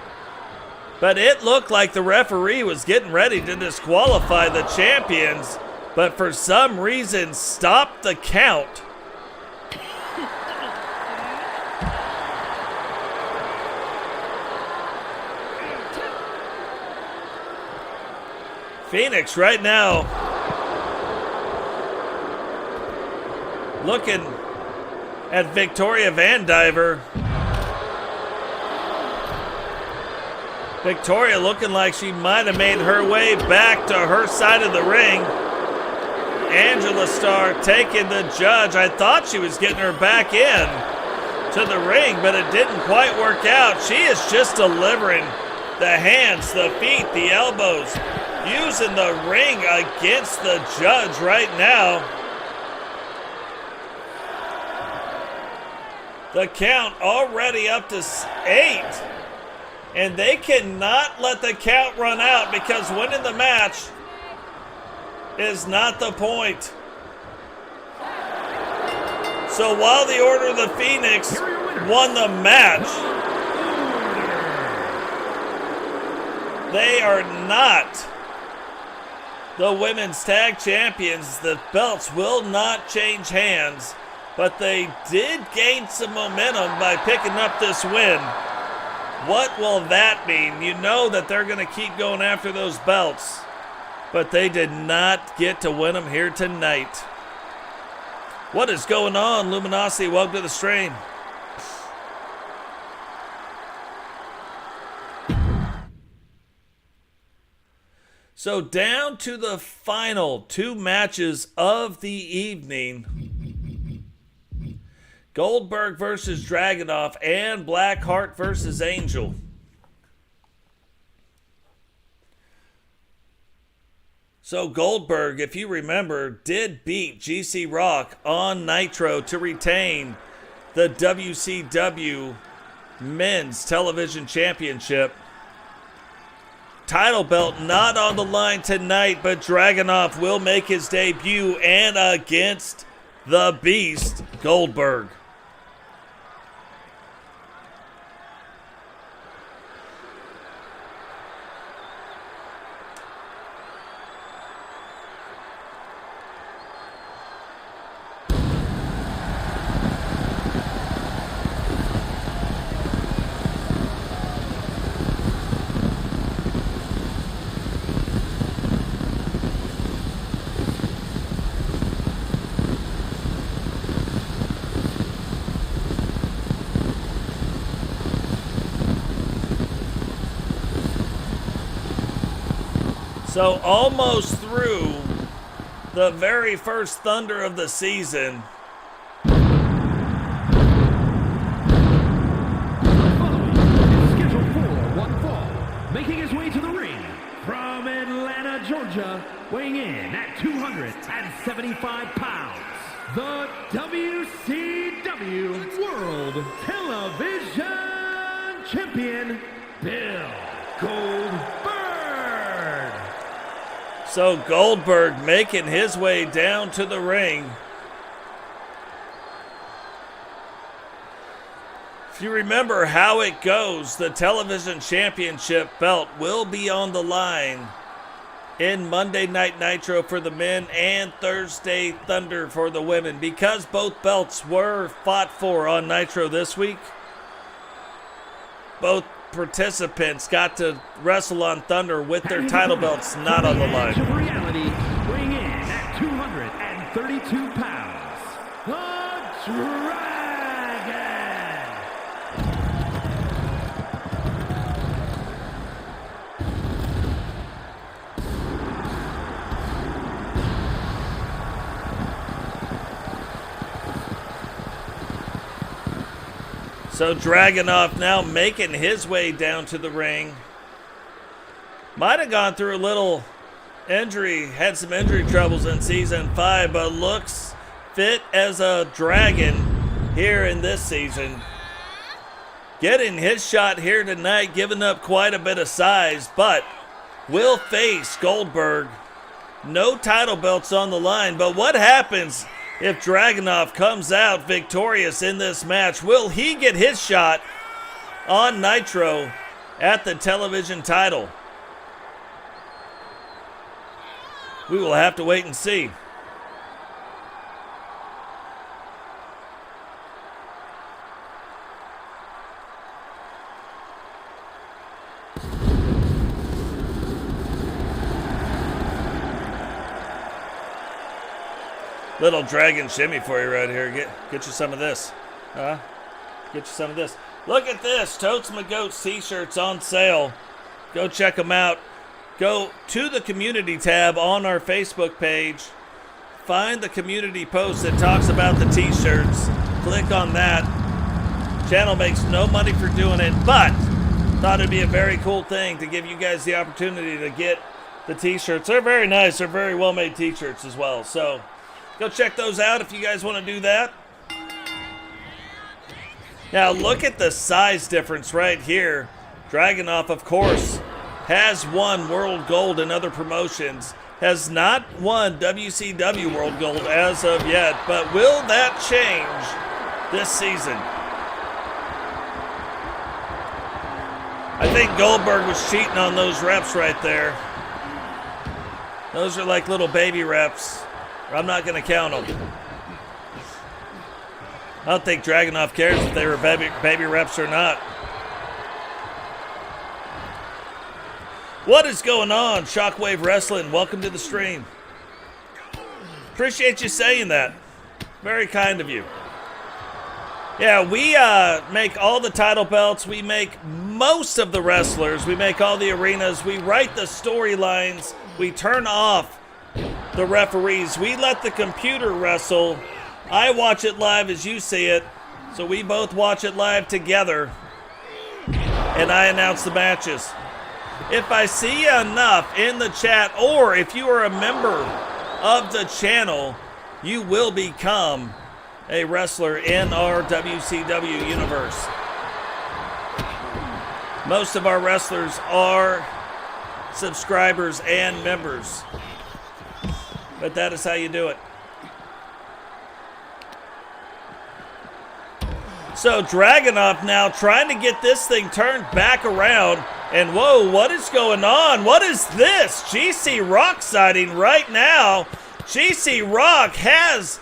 But it looked like the referee was getting ready to disqualify the champions, but for some reason stopped the count. Phoenix right now looking at Victoria Vandiver. Victoria looking like she might have made her way back to her side of the ring. Angela Starr taking the judge. I thought she was getting her back in to the ring, but it didn't quite work out. She is just delivering the hands, the feet, the elbows, using the ring against the judge right now. The count already up to 8. And they cannot let the count run out because winning the match is not the point. So while the Order of the Phoenix won the match, they are not the women's tag champions. The belts will not change hands, but they did gain some momentum by picking up this win. What will that mean? You know that they're going to keep going after those belts, but they did not get to win them here tonight. What is going on, Luminosity? Welcome to the stream. So down to the final 2 matches of the evening. Goldberg versus Dragonuv and Blaq, Hart versus Angel. So Goldberg, if you remember, did beat GC Rock on Nitro to retain the WCW Men's Television Championship. Title belt not on the line tonight, but Dragonuv will make his debut and against the Beast, Goldberg. So almost through the very first Thunder of the season. Scheduled for one fall, making his way to the ring from Atlanta, Georgia, weighing in at 275 pounds, the WCW World Television Champion, Bill Goldberg. So Goldberg making his way down to the ring. If you remember how it goes, the television championship belt will be on the line in Monday Night Nitro for the men and Thursday Thunder for the women. Because both belts were fought for on Nitro this week, both participants got to wrestle on Thunder with their title belts not on the line. Reality, weighing in at 232 pounds, the Dragon. So Dragonuv now making his way down to the ring. Might have gone through a little injury, had some injury troubles in Season 5, but looks fit as a dragon here in this season. Getting his shot here tonight, giving up quite a bit of size, but will face Goldberg. No title belts on the line, but what happens if Dragonuv comes out victorious in this match? Will he get his shot on Nitro at the television title? We will have to wait and see. Little dragon shimmy for you right here. Get you some of this. Get you some of this. Look at this. Totes My Goats t-shirts on sale. Go check them out. Go to the community tab on our Facebook page. Find the community post that talks about the t-shirts. Click on that. Channel makes no money for doing it, but thought it'd be a very cool thing to give you guys the opportunity to get the t-shirts. They're very nice. They're very well-made t-shirts as well. So go check those out if you guys want to do that. Now look at the size difference right here. Dragonuv, of course, has won World Gold in other promotions. Has not won WCW World Gold as of yet, but will that change this season? I think Goldberg was cheating on those reps right there. Those are like little baby reps. I'm not going to count them. I don't think Dragonuv cares if they were baby reps or not. What is going on, Shockwave Wrestling? Welcome to the stream. Appreciate you saying that. Very kind of you. Yeah, we make all the title belts. We make most of the wrestlers. We make all the arenas. We write the storylines. We turn off the referees. We let the computer wrestle. I watch it live as you see it. So we both watch it live together. And I announce the matches. If I see enough in the chat, or if you are a member of the channel, you will become a wrestler in our WCW universe. Most of our wrestlers are subscribers and members. But that is how you do it. So Dragonuv now trying to get this thing turned back around. And whoa, what is going on? What is this? GC Rock sighting right now. GC Rock has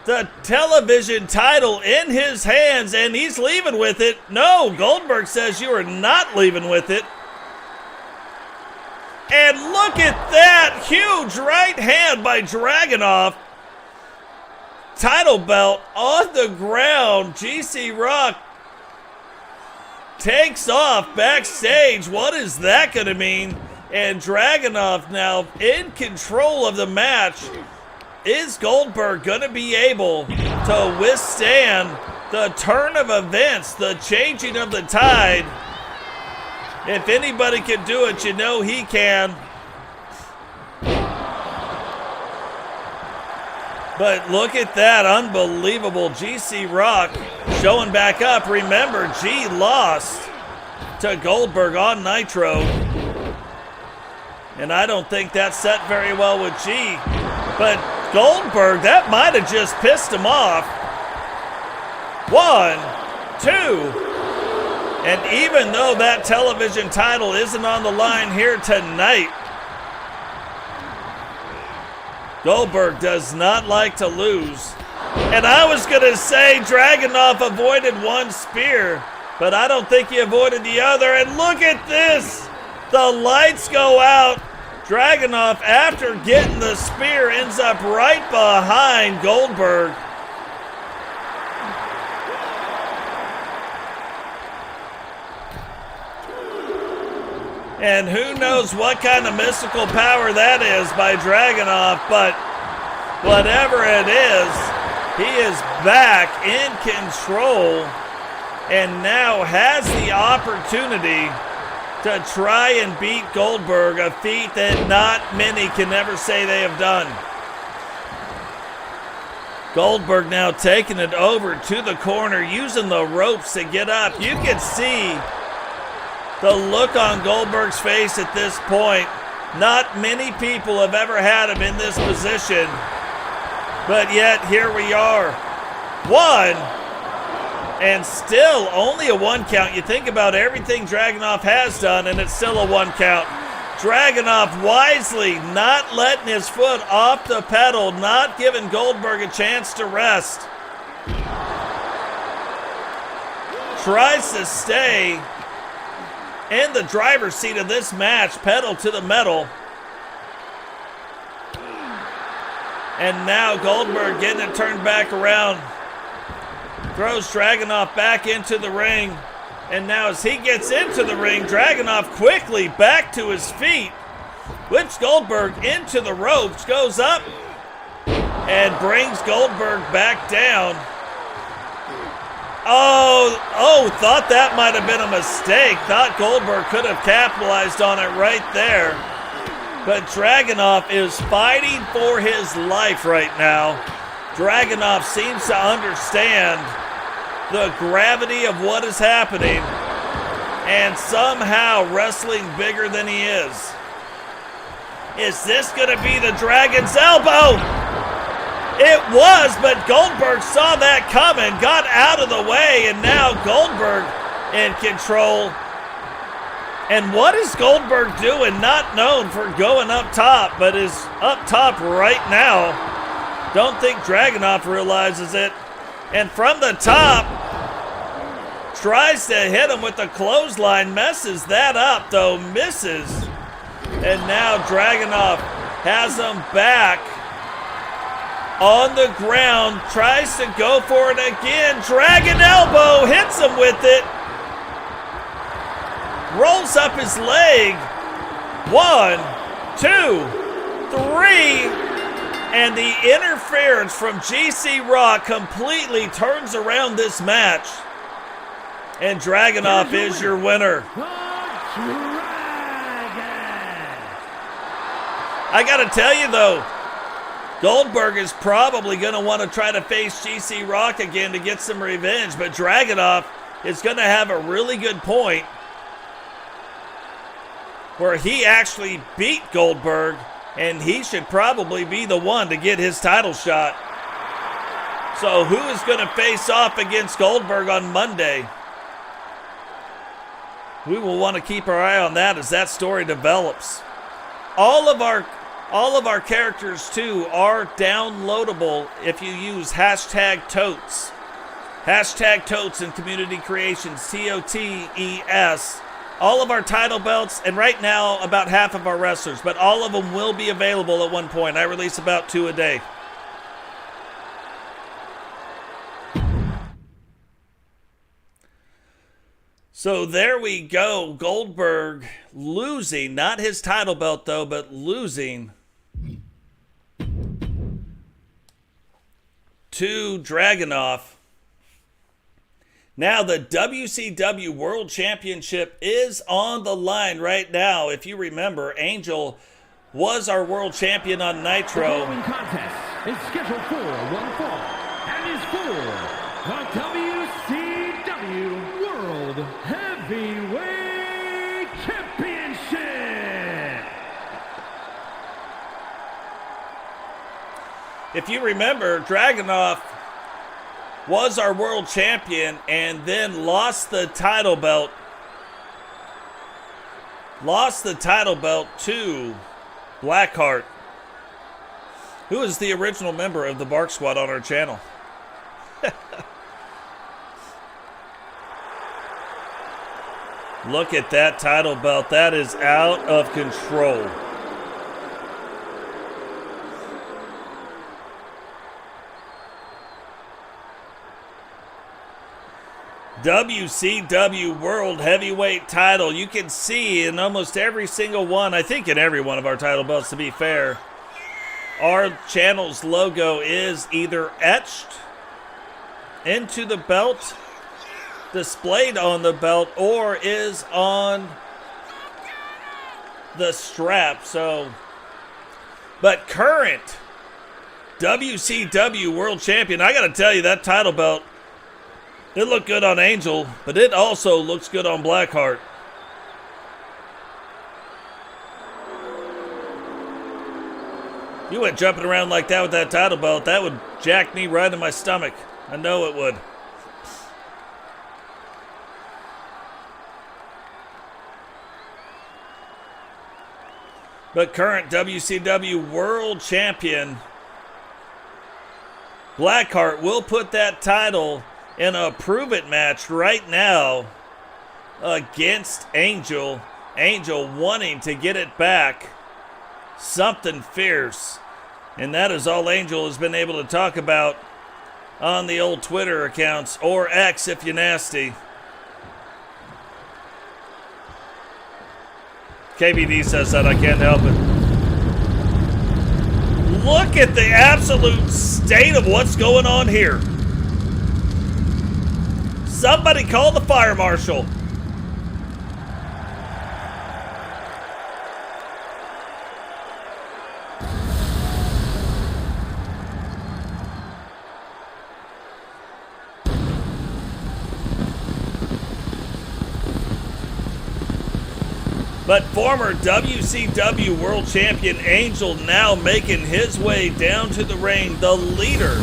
the television title in his hands and he's leaving with it. No, Goldberg says you are not leaving with it. And look at that huge right hand by Dragonuv. Title belt on the ground. GC Rock takes off backstage. What is that going to mean? And Dragonuv now in control of the match. Is Goldberg going to be able to withstand the turn of events, the changing of the tide? If anybody can do it, you know he can. But look at that, unbelievable. GC Rock showing back up. Remember, G lost to Goldberg on Nitro. And I don't think that set very well with G. But Goldberg, that might have just pissed him off. 1, 2. And even though that television title isn't on the line here tonight, Goldberg does not like to lose. And I was going to say Dragonuv avoided one spear, but I don't think he avoided the other. And look at this. The lights go out. Dragonuv, after getting the spear, ends up right behind Goldberg. And who knows what kind of mystical power that is by Dragonuv, but whatever it is, he is back in control and now has the opportunity to try and beat Goldberg, a feat that not many can ever say they have done. Goldberg now taking it over to the corner, using the ropes to get up. You can see the look on Goldberg's face at this point. Not many people have ever had him in this position. But yet, here we are. 1. And still only a 1 count. You think about everything Dragonuv has done, and it's still a 1 count. Dragonuv wisely not letting his foot off the pedal, not giving Goldberg a chance to rest. Tries to stay in the driver's seat of this match, pedal to the metal. And now Goldberg getting it turned back around. Throws Dragonuv back into the ring. And now as he gets into the ring, Dragonuv quickly back to his feet. Whips Goldberg into the ropes, goes up, and brings Goldberg back down. Oh, thought that might have been a mistake. Thought Goldberg could have capitalized on it right there. But Dragonuv is fighting for his life right now. Dragonuv seems to understand the gravity of what is happening and somehow wrestling bigger than he is. Is this going to be the Dragon's elbow? It was, but Goldberg saw that coming, got out of the way, and now Goldberg in control. And what is Goldberg doing? Not known for going up top, but is up top right now. Don't think Dragonuv realizes it. And from the top, tries to hit him with the clothesline, messes that up though, misses. And now Dragonuv has him back on the ground, tries to go for it again. Dragon elbow, hits him with it. Rolls up his leg. 1, 2, 3. And the interference from GC Rock completely turns around this match. And Dragonuv is your winner. I gotta tell you though, Goldberg is probably gonna want to try to face GC Rock again to get some revenge, but Dragonuv is gonna have a really good point where he actually beat Goldberg, and he should probably be the one to get his title shot. So who is gonna face off against Goldberg on Monday? We will want to keep our eye on that as that story develops. All of our characters too are downloadable if you use hashtag totes. Hashtag totes in community creations, TOTES. All of our title belts, and right now about half of our wrestlers, but all of them will be available at one point. I release about 2 a day. So there we go. Goldberg losing, not his title belt though, but losing to Dragonuv. Now the WCW World Championship is on the line right now. If you remember, Angel was our world champion on Nitro. The following contest is scheduled for one fall and is for the WCW World Heavyweight Championship. If you remember, Dragonuv was our world champion and then lost the title belt. Lost the title belt to Blaq, who is the original member of the Bark Squad on our channel. Look at that title belt. That is out of control. WCW World Heavyweight title. You can see in almost every single one, I think in every one of our title belts to be fair, our channel's logo is either etched into the belt, displayed on the belt, or is on the strap. So, but current WCW World Champion, I gotta tell you, that title belt, it looked good on Angel, but it also looks good on Blaq. You went jumping around like that with that title belt, that would jack me right in my stomach. I know it would. But current WCW World Champion Blaq will put that title in a prove-it match right now against And that is all Angel has been able to talk about on the old Twitter accounts, or X if you're nasty. KBD says that, I can't help it. Look at the absolute state of what's going on here. Somebody call the fire marshal. But former WCW World Champion Angel now making his way down to the ring. The leader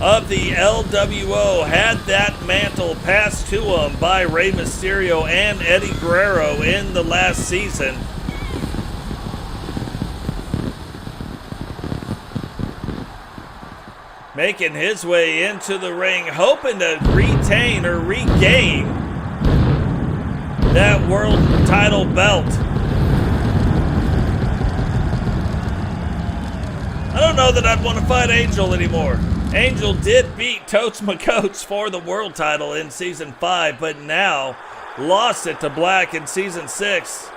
of the LWO had that mantle passed to him by Rey Mysterio and Eddie Guerrero in the last season. Making his way into the ring, hoping to retain or regain that world title belt. I don't know that I'd want to fight Angel anymore. Angel did beat Totes McCoats for the world title in Season 5, but now lost it to Blaq in Season 6.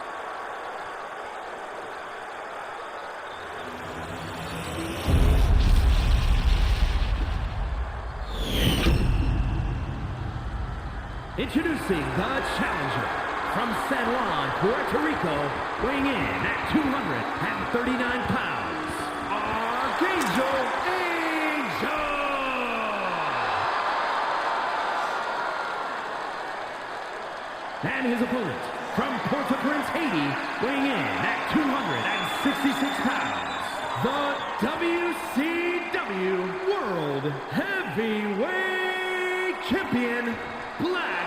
Introducing the challenger from San Juan, Puerto Rico, weighing in at 239 pounds, Archangel Angel! And his opponent from Port-au-Prince, Haiti, weighing in at 266 pounds, the WCW World Heavyweight Champion, Blaq.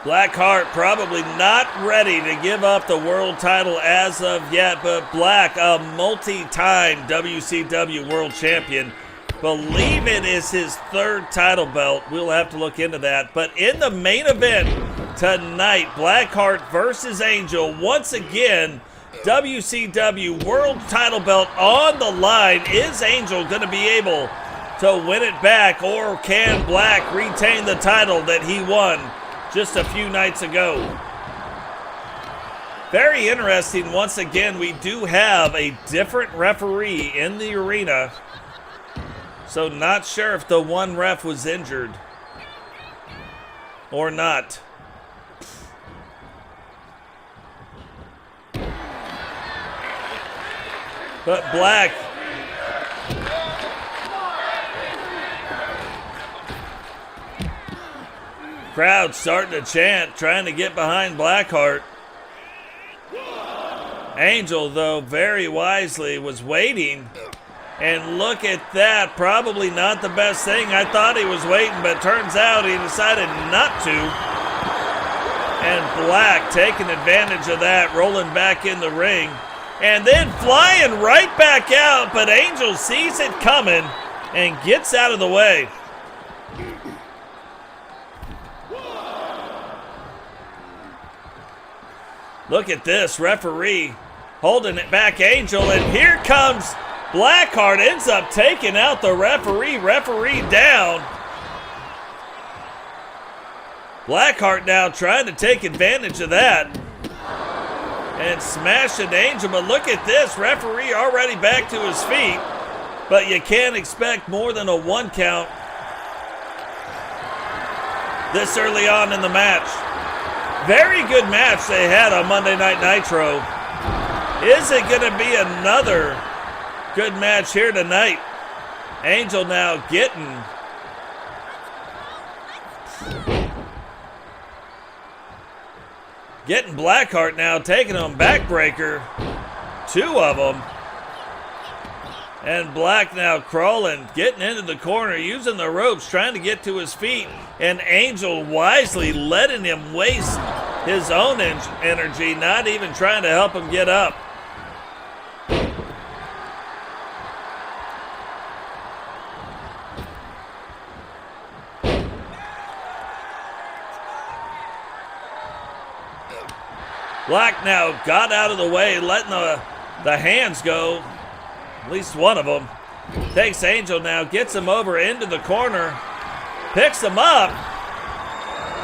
Blaq Hart probably not ready to give up the world title as of yet, but Blaq, a multi-time WCW World Champion, believe it is his third title belt. We'll have to look into that. But in the main event tonight, Blaq Hart versus Angel, once again, WCW World title belt on the line. Is Angel going to be able to win it back, or can Blaq retain the title that he won just a few nights ago? Very interesting. Once again, we do have a different referee in the arena, so not sure if the one ref was injured or not. But Blaq, crowd starting to chant, trying to get behind Blaq Hart. Angel, though, very wisely was waiting. And look at that, probably not the best thing. I thought he was waiting, but turns out he decided not to. And Blaq taking advantage of that, rolling back in the ring. And then flying right back out, but Angel sees it coming and gets out of the way. Look at this, referee holding it back, Angel, and here comes Blaq Hart, ends up taking out the referee down. Blaq Hart now trying to take advantage of that and smashing Angel, but look at this, referee already back to his feet, but you can't expect more than a 1 count this early on in the match. Very good match they had on Monday Night Nitro. Is it going to be another good match here tonight? Angel now getting Blaq Hart now, taking him backbreaker. 2 of them. And Blaq now crawling, getting into the corner, using the ropes, trying to get to his feet. And Angel wisely letting him waste his own energy, not even trying to help him get up. Blaq now got out of the way, letting the hands go. At least one of them. Takes Angel now, gets him over into the corner. Picks him up.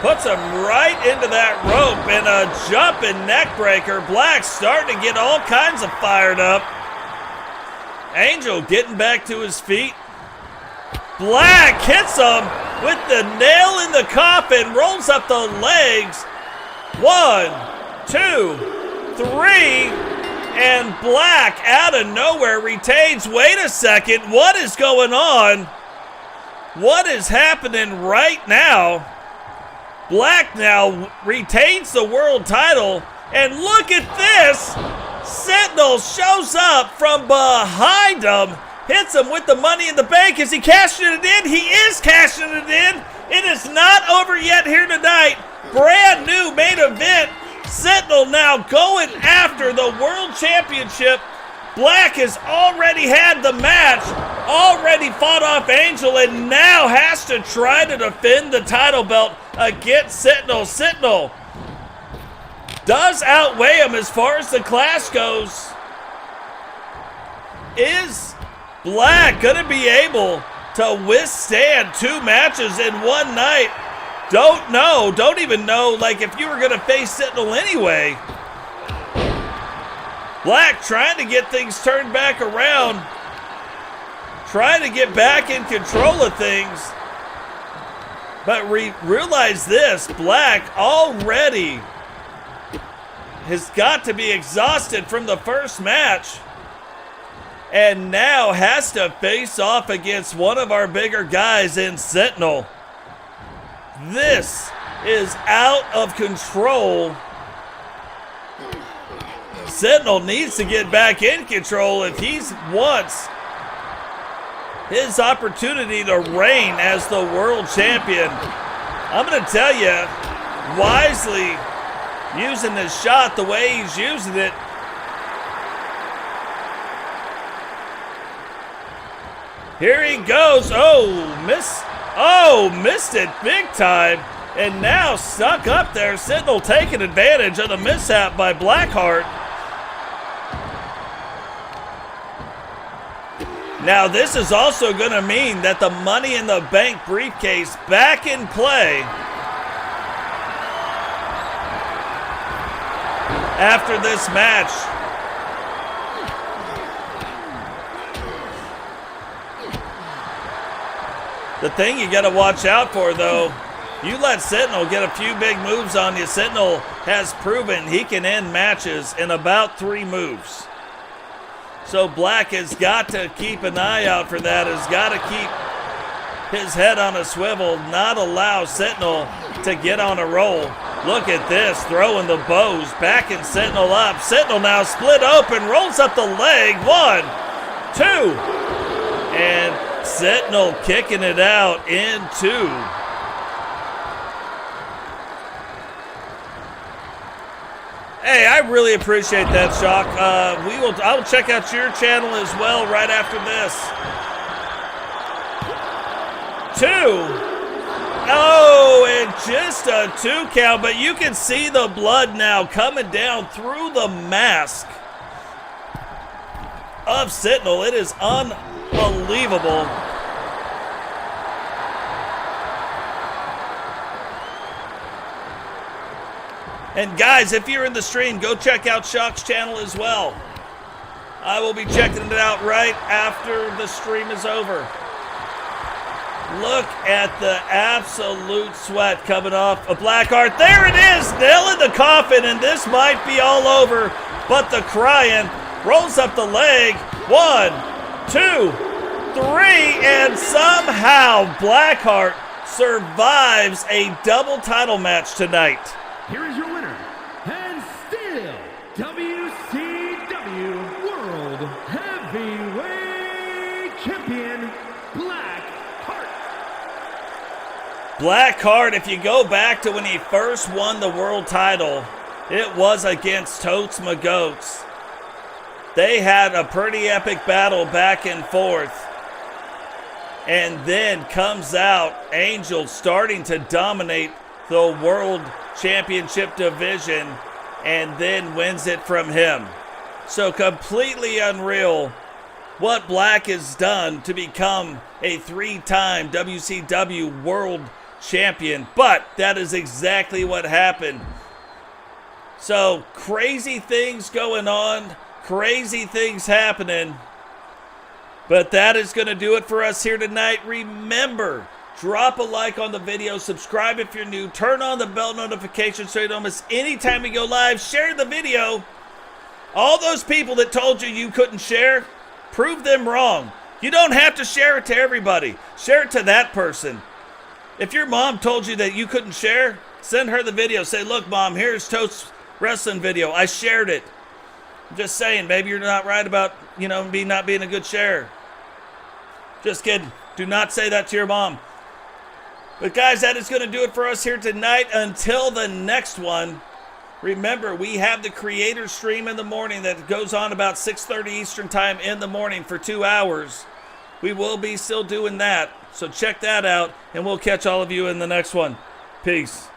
Puts him right into that rope and a jumping neck breaker. Blaq starting to get all kinds of fired up. Angel getting back to his feet. Blaq hits him with the nail in the coffin, rolls up the legs. 1, 2, 3, and Blaq out of nowhere retains. Wait a second, what is going on? What is happening right now? Blaq now retains the world title, and look at this! Sentinel shows up from behind him, hits him with the money in the bank. Is he cashing it in? He is cashing it in. It is not over yet here tonight. Brand new main event. Sentinel now going after the world championship. Blaq has already had the match, already fought off Angel, and now has to try to defend the title belt against Sentinel. Sentinel does outweigh him as far as the class goes. Is Blaq going to be able to withstand 2 matches in one night? Don't know. Don't even know, like, if you were going to face Sentinel anyway. Blaq trying to get things turned back around. Trying to get back in control of things. But realize this, Blaq already has got to be exhausted from the first match. And now has to face off against one of our bigger guys in Sentinel. This is out of control. Sentinel needs to get back in control if he wants his opportunity to reign as the world champion. I'm going to tell you, wisely using this shot the way he's using it, here he goes. Missed it big time. And now stuck up there. Sentinel taking advantage of the mishap by Blackheart. Now this is also going to mean that the Money in the Bank briefcase back in play after this match. The thing you got to watch out for, though, you let Sentinel get a few big moves on you. Sentinel has proven he can end matches in about 3 moves. So Blaq has got to keep an eye out for that, has got to keep his head on a swivel, not allow Sentinel to get on a roll. Look at this, throwing the bows, backing Sentinel up. Sentinel now split open, rolls up the leg. 1, 2, and Sentinel kicking it out in 2. Hey, I really appreciate that, Shock. I will check out your channel as well right after this. 2. Oh, and just a 2 count, but you can see the blood now coming down through the mask of Sentinel. It is unbelievable. And guys, if you're in the stream, go check out Shock's channel as well. I will be checking it out right after the stream is over. Look at the absolute sweat coming off of Blackheart. There it is, nail in the coffin, and this might be all over. But the crying rolls up the leg. 1, 2, 3, and somehow Blackheart survives a double title match tonight. Here is your winner, and still WCW World Heavyweight Champion, Blackheart. Blackheart, if you go back to when he first won the world title, it was against Totes McGoats. They had a pretty epic battle back and forth. And then comes out Angel starting to dominate the world championship division, and then wins it from him. So completely unreal what Blaq has done to become a 3-time WCW World Champion. But that is exactly what happened. So crazy things going on, crazy things happening. But that is going to do it for us here tonight. Remember, drop a like on the video, subscribe if you're new, turn on the bell notification so you don't miss any time we go live, share the video. All those people that told you you couldn't share, prove them wrong. You don't have to share it to everybody. Share it to that person. If your mom told you that you couldn't share, send her the video. Say, look, Mom, here's Toast's wrestling video. I shared it. I'm just saying, maybe you're not right about, me not being a good sharer. Just kidding. Do not say that to your mom. But guys, that is going to do it for us here tonight. Until the next one, remember, we have the creator stream in the morning that goes on about 6:30 Eastern time in the morning for 2 hours. We will be still doing that. So check that out, and we'll catch all of you in the next one. Peace.